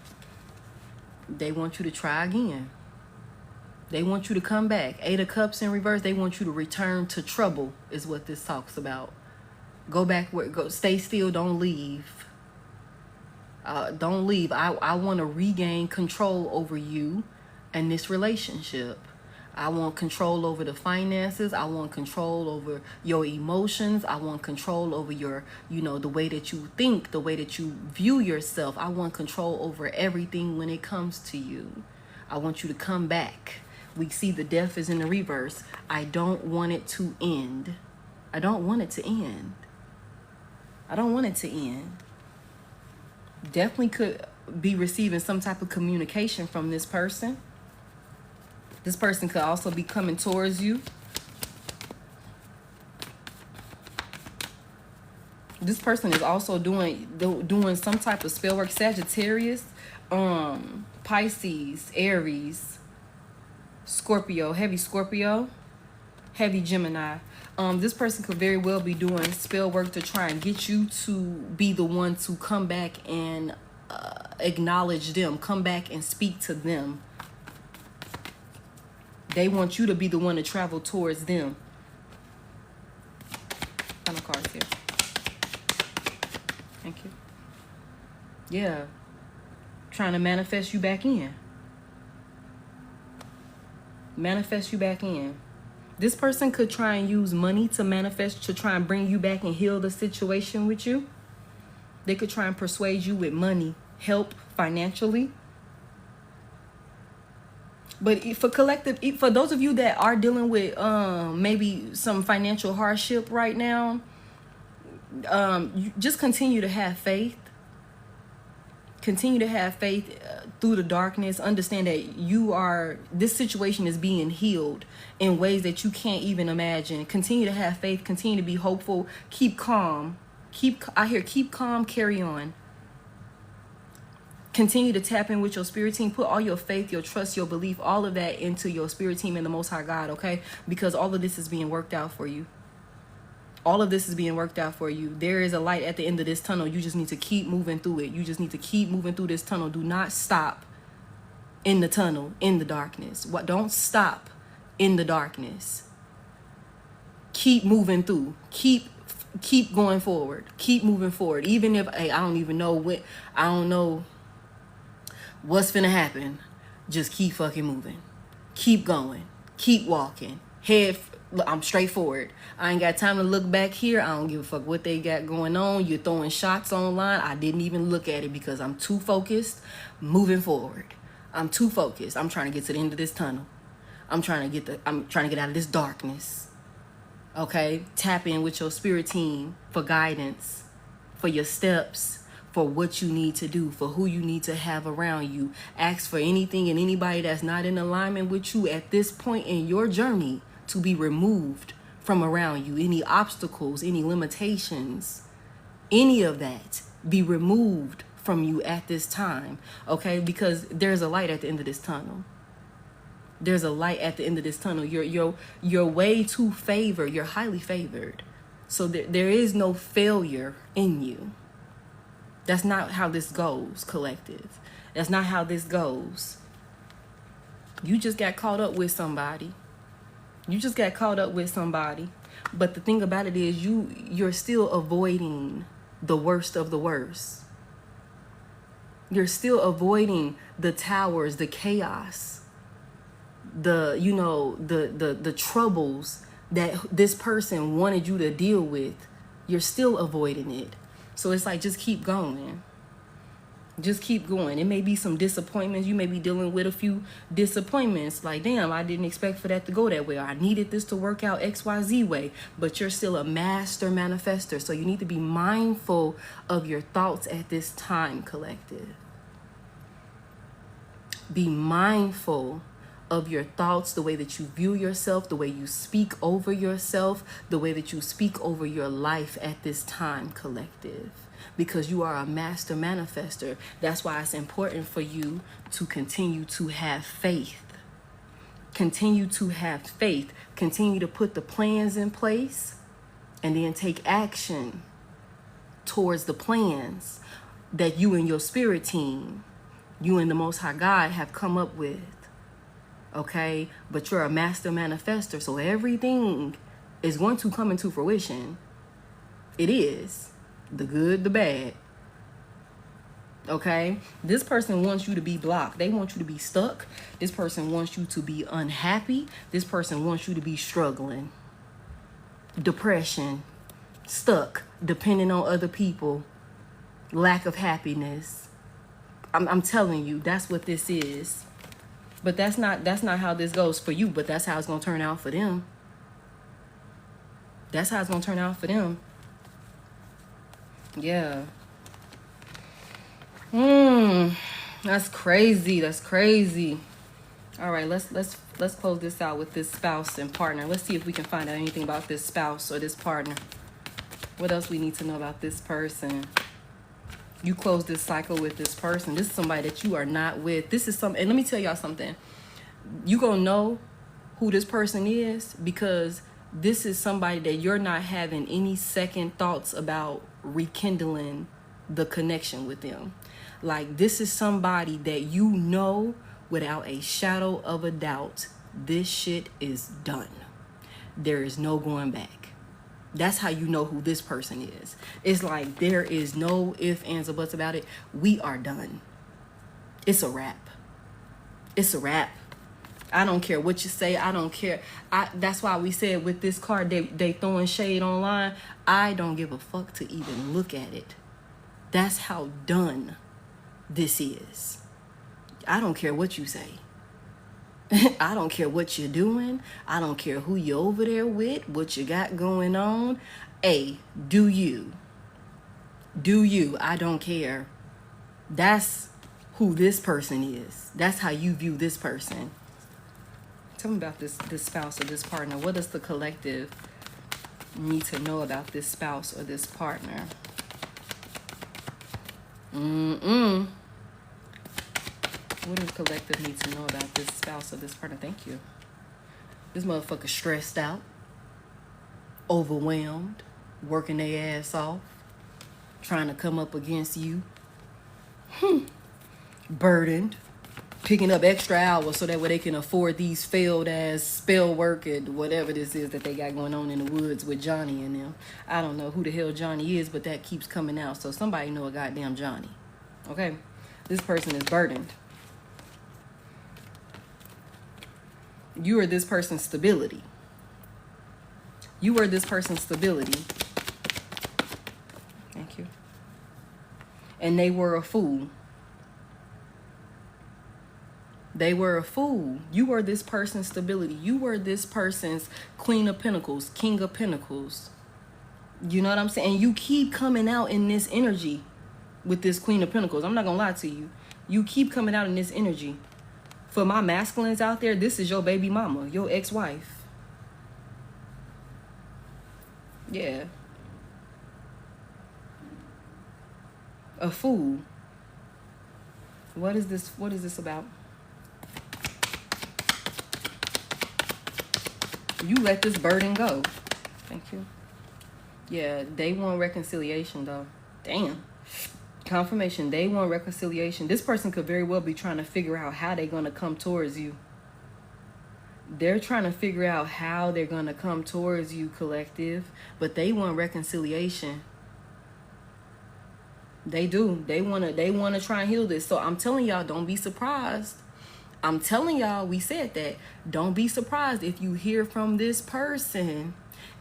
They want you to try again. They want you to come back. 8 of Cups in reverse. They want you to return to trouble is what this talks about. Go back stay still, don't leave. Don't leave. I want to regain control over you and this relationship. I want control over the finances. I want control over your emotions. I want control over your, the way that you think, the way that you view yourself. I want control over everything when it comes to you. I want you to come back. We see the Death is in the reverse. I don't want it to end. I don't want it to end. I don't want it to end. Definitely could be receiving some type of communication from this person. This person could also be coming towards you. This person is also doing some type of spell work. Sagittarius, Pisces, Aries, Scorpio, heavy Gemini. This person could very well be doing spell work to try and get you to be the one to come back and acknowledge them. Come back and speak to them. They want you to be the one to travel towards them. Final cards here. Thank you. Yeah. Trying to manifest you back in. Manifest you back in. This person could try and use money to manifest, to try and bring you back and heal the situation with you. They could try and persuade you with money, help financially. But for collective, for those of you that are dealing with maybe some financial hardship right now, you just continue to have faith. Continue to have faith through the darkness. Understand that this situation is being healed in ways that you can't even imagine. Continue to have faith. Continue to be hopeful. Keep calm. Keep calm, carry on. Continue to tap in with your spirit team. Put all your faith, your trust, your belief, all of that into your spirit team and the Most High God, okay? Because all of this is being worked out for you. All of this is being worked out for you. There is a light at the end of this tunnel. You just need to keep moving through it. You just need to keep moving through this tunnel. Do not stop in the tunnel, in the darkness. Don't stop in the darkness. Keep moving through. Keep going forward. Keep moving forward. Even if, I don't know what's finna happen. Just keep fucking moving. Keep going. Keep walking. I'm straightforward. I ain't got time to look back here. I don't give a fuck what they got going on. You're throwing shots online. I didn't even look at it because I'm too focused moving forward. I'm too focused. I'm trying to get to the end of this tunnel. I'm trying to get out of this darkness. Okay? Tap in with your spirit team for guidance, for your steps, for what you need to do, for who you need to have around you. Ask for anything and anybody that's not in alignment with you at this point in your journey to be removed from around you. Any obstacles, any limitations, any of that be removed from you at this time, okay? Because there's a light at the end of this tunnel. There's a light at the end of this tunnel. You're way too favored. You're highly favored. So there is no failure in you. That's not how this goes, collective. That's not how this goes. You just got caught up with somebody. You just got caught up with somebody. But the thing about it is you're still avoiding the worst of the worst. You're still avoiding the towers, the chaos, the troubles that this person wanted you to deal with. You're still avoiding it. So it's like, just keep going. Just keep going. It may be some disappointments. You may be dealing with a few disappointments. Like, damn, I didn't expect for that to go that way. I needed this to work out XYZ way. But you're still a master manifester. So you need to be mindful of your thoughts at this time, collective. Be mindful of your thoughts, the way that you view yourself, the way you speak over yourself, the way that you speak over your life at this time, collective. Because you are a master manifester. That's why it's important for you to continue to have faith. Continue to have faith. Continue to put the plans in place and then take action towards the plans that you and your spirit team, you and the Most High God have come up with. Okay? But you're a master manifester, so everything is going to come into fruition. It is. The good, the bad. Okay? This person wants you to be blocked. They want you to be stuck. This person wants you to be unhappy. This person wants you to be struggling. Depression. Stuck. Depending on other people. Lack of happiness. I'm telling you, that's what this is. But that's not how this goes for you, but that's how it's going to turn out for them. That's how it's going to turn out for them. Yeah. That's crazy. That's crazy. All right, let's close this out with this spouse and partner. Let's see if we can find out anything about this spouse or this partner. What else we need to know about this person? You close this cycle with this person. This is somebody that you are not with. This is and let me tell y'all something. You gonna know who this person is because this is somebody that you're not having any second thoughts about rekindling the connection with them. Like, this is somebody that you know without a shadow of a doubt, this shit is done. There is no going back. That's how you know who this person is. It's like there is no ifs, ands, or buts about it. We are done. It's a wrap. It's a wrap. I don't care what you say. I don't care. That's why we said with this card, they throwing shade online. I don't give a fuck to even look at it. That's how done this is. I don't care what you say. I don't care what you're doing. I don't care who you're over there with, what you got going on. Hey, do you. Do you. I don't care. That's who this person is. That's how you view this person. Tell me about this spouse or this partner. What does the collective need to know about this spouse or this partner? What does the collective need to know about this spouse or this partner? Thank you. This motherfucker stressed out, overwhelmed, working their ass off, trying to come up against you, burdened, picking up extra hours so that way they can afford these failed ass spell work and whatever this is that they got going on in the woods with Johnny and them. I don't know who the hell Johnny is, but that keeps coming out. So somebody know a goddamn Johnny. Okay? This person is burdened. You are this person's stability. You are this person's stability. Thank you. And they were a fool. They were a fool. You were this person's stability. You were this person's Queen of Pentacles, King of Pentacles. You know what I'm saying? You keep coming out in this energy with this Queen of Pentacles. I'm not gonna lie to you. You keep coming out in this energy. For my masculines out there, this is your baby mama, your ex-wife. Yeah. A fool. What is this? What is this about? You let this burden go. Thank you. Yeah, they want reconciliation though. Damn. Confirmation, they want reconciliation. This person could very well be trying to figure out how they're going to come towards you. They're trying to figure out how they're going to come towards you, collective, but they want reconciliation. They do. They want to try and heal this. So I'm telling y'all, don't be surprised. I'm telling y'all, we said that. Don't be surprised if you hear from this person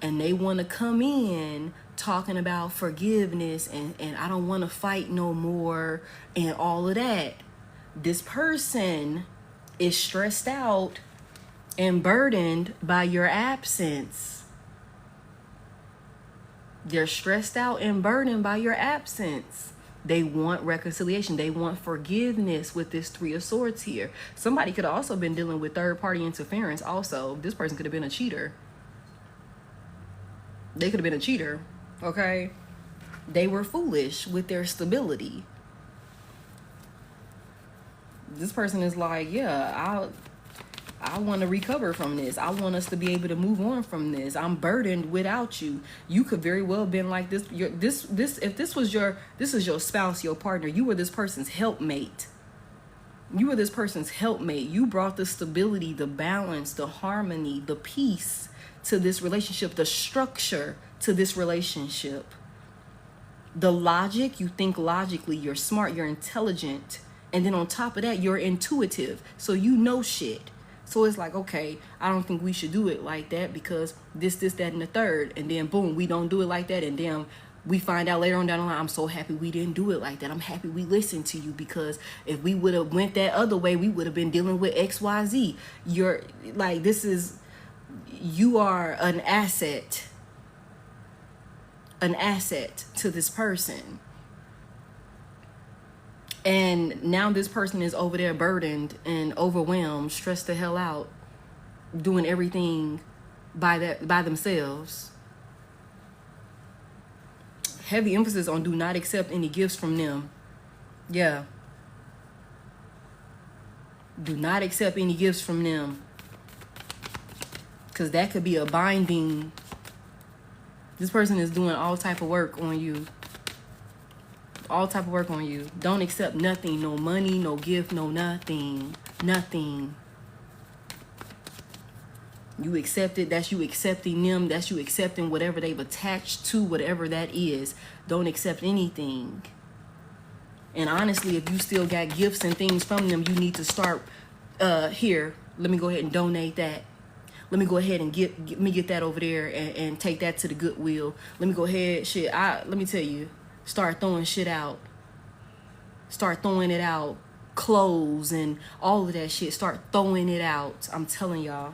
and they want to come in talking about forgiveness and I don't want to fight no more and all of that. This person is stressed out and burdened by your absence. They're stressed out and burdened by your absence. They want reconciliation. They want forgiveness with this Three of Swords here. Somebody could have also been dealing with third-party interference also. This person could have been a cheater. They could have been a cheater, okay? They were foolish with their stability. This person is like, yeah, I want to recover from this. I want us to be able to move on from this. I'm burdened without you. You could very well have been like this. If this is your spouse, your partner, you were this person's helpmate. You were this person's helpmate. You brought the stability, the balance, the harmony, the peace to this relationship, the structure to this relationship. The logic, you think logically, you're smart, you're intelligent. And then on top of that, you're intuitive. So you know shit. So it's like, okay, I don't think we should do it like that because this, that, and the third. And then boom, we don't do it like that. And then we find out later on down the line, I'm so happy we didn't do it like that. I'm happy we listened to you because if we would have went that other way, we would have been dealing with XYZ. You're like, you are an asset to this person. And now this person is over there burdened and overwhelmed, stressed the hell out, doing everything by themselves. Heavy emphasis on do not accept any gifts from them. Yeah. Do not accept any gifts from them. Because that could be a binding. This person is doing all type of work on you. All type of work on you. Don't accept nothing. No money, no gift, no nothing. Nothing. You accept it. That's you accepting them. That's you accepting whatever they've attached to, whatever that is. Don't accept anything. And honestly, if you still got gifts and things from them, you need to start here. Let me go ahead and donate that. Let me go ahead and get that over there and take that to the Goodwill. Let me go ahead. Let me tell you. Start throwing shit out. Start throwing it out. Clothes and all of that shit. Start throwing it out. I'm telling y'all.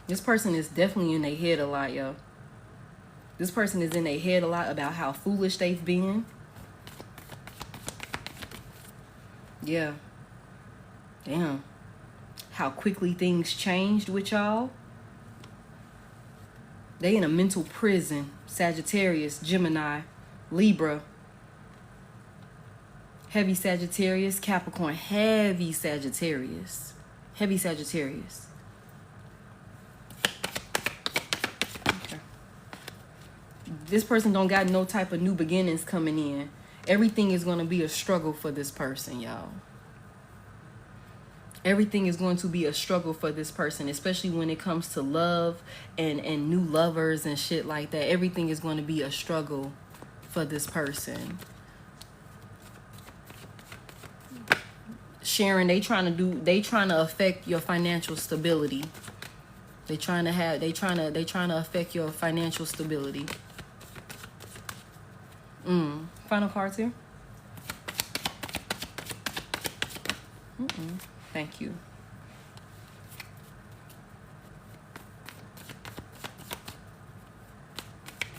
This person is definitely in their head a lot, yo. This person is in their head a lot about how foolish they've been. Yeah. Damn. How quickly things changed with y'all. They in a mental prison. Sagittarius, Gemini, Libra. Heavy Sagittarius, Capricorn. Heavy Sagittarius. Heavy Sagittarius. Okay. This person don't got no type of new beginnings coming in. Everything is going to be a struggle for this person, y'all. Everything is going to be a struggle for this person, especially when it comes to love and new lovers and shit like that. Everything is going to be a struggle for this person. Sharon, they trying to affect your financial stability. They trying to affect your financial stability. Final cards here. Thank you.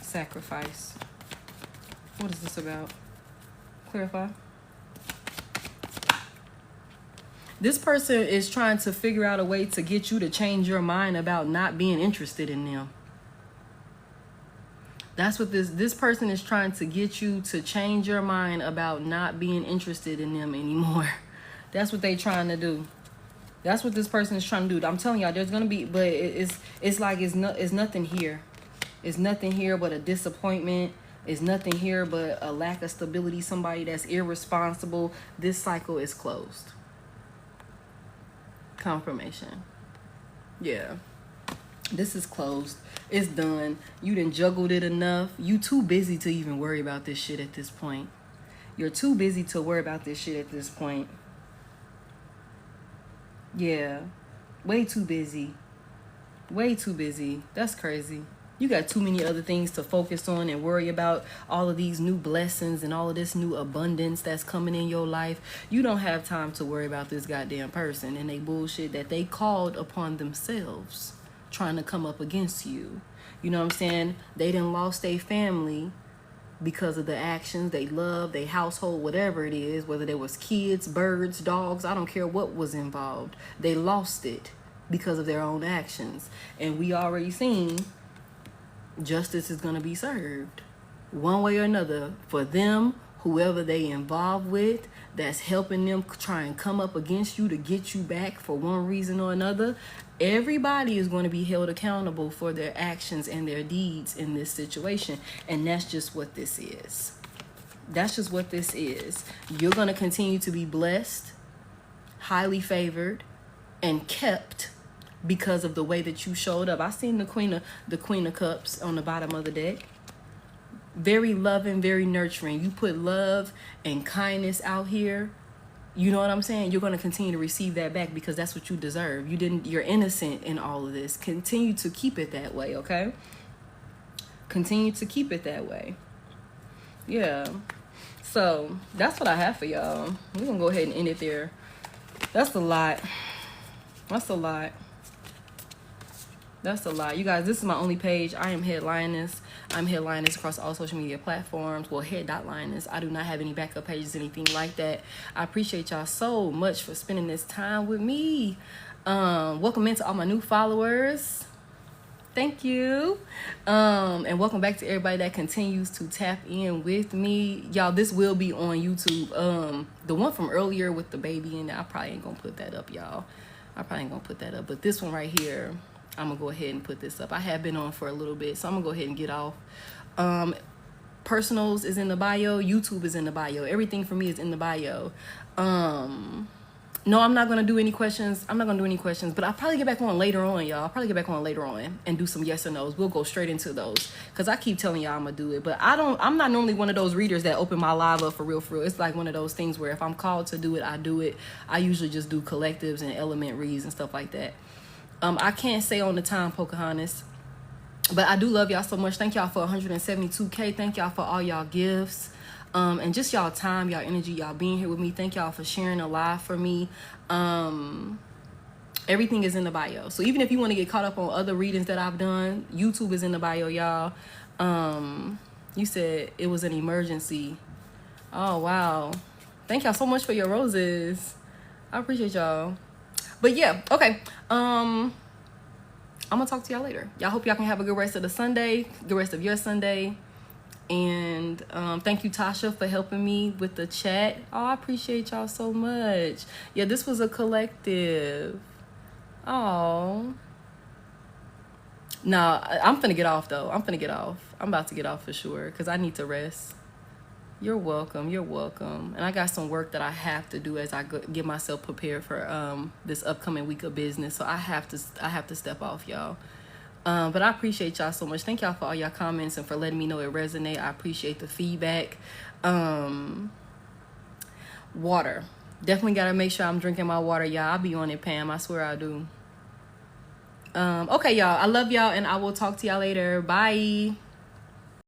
Sacrifice. What is this about? Clarify. This person is trying to figure out a way to get you to change your mind about not being interested in them. That's what this person is trying to get you to change your mind about not being interested in them anymore. That's what they trying to do. That's what this person is trying to do. I'm telling y'all, there's gonna be, but it's like it's nothing here. It's nothing here but a disappointment, It's nothing here but a lack of stability, somebody that's irresponsible. This cycle is closed. Confirmation. Yeah. This is closed. It's done. You done juggled it enough. You too busy to even worry about this shit at this point. You're too busy to worry about this shit at this point. Yeah. Way too busy. Way too busy. That's crazy. You got too many other things to focus on and worry about. All of these new blessings and all of this new abundance that's coming in your life. You don't have time to worry about this goddamn person and they bullshit that they called upon themselves trying to come up against you. You know what I'm saying? They done lost their family because of the actions they love, their household, whatever it is, whether there was kids, birds, dogs, I don't care what was involved. They lost it because of their own actions. And we already seen justice is going to be served one way or another for them, whoever they involved with, that's helping them try and come up against you to get you back for one reason or another. Everybody is going to be held accountable for their actions and their deeds in this situation. And that's just what this is. That's just what this is. You're going to continue to be blessed, highly favored, and kept because of the way that you showed up. I seen the Queen of Cups on the bottom of the deck. Very loving, very nurturing. You put love and kindness out here. You know what I'm saying? You're going to continue to receive that back because that's what you deserve. You're innocent in all of this. Continue to keep it that way, okay? Continue to keep it that way. Yeah. So that's what I have for y'all. We're going to go ahead and end it there. That's a lot. That's a lot. That's a lot. You guys, this is my only page. I am Head.Lioness. I'm Head.Lioness across all social media platforms. Well, Head.Lioness. I do not have any backup pages, anything like that. I appreciate y'all so much for spending this time with me. Welcome into all my new followers. Thank you. And welcome back to everybody that continues to tap in with me. Y'all, this will be on YouTube. The one from earlier with the baby in there, I probably ain't gonna put that up, y'all. I probably ain't gonna put that up. But this one right here, I'm gonna go ahead and put this up. I have been on for a little bit, so I'm gonna go ahead and get off. Personals is in the bio. YouTube is in the bio. Everything for me is in the bio. No, I'm not gonna do any questions. I'm not gonna do any questions, but I'll probably get back on later on, y'all. I'll probably get back on later on and do some yes or no's. We'll go straight into those because I keep telling y'all I'm gonna do it, but I'm not normally one of those readers that open my live up for real. It's like one of those things where if I'm called to do it, I do it. I usually just do collectives and element reads and stuff like that. I can't say on the time, Pocahontas, but I do love y'all so much. Thank y'all for 172K. Thank y'all for all y'all gifts. And just y'all time, y'all energy, y'all being here with me. Thank y'all for sharing a live for me. Everything is in the bio. So even if you want to get caught up on other readings that I've done, YouTube is in the bio, y'all. You said it was an emergency. Oh, wow. Thank y'all so much for your roses. I appreciate y'all. But yeah, okay. I'm gonna talk to y'all later. Y'all hope y'all can have a good rest of the Sunday, good rest of your Sunday. And thank you, Tasha, for helping me with the chat. Oh, I appreciate y'all so much. Yeah, this was a collective. Oh. Nah, I'm finna get off though. I'm about to get off for sure because I need to rest. You're welcome. You're welcome. And I got some work that I have to do as I get myself prepared for this upcoming week of business. So I have to step off, y'all. But I appreciate y'all so much. Thank y'all for all y'all comments and for letting me know it resonate. I appreciate the feedback. Water. Definitely got to make sure I'm drinking my water, y'all. I'll be on it, Pam. I swear I do. Okay, y'all. I love y'all and I will talk to y'all later. Bye.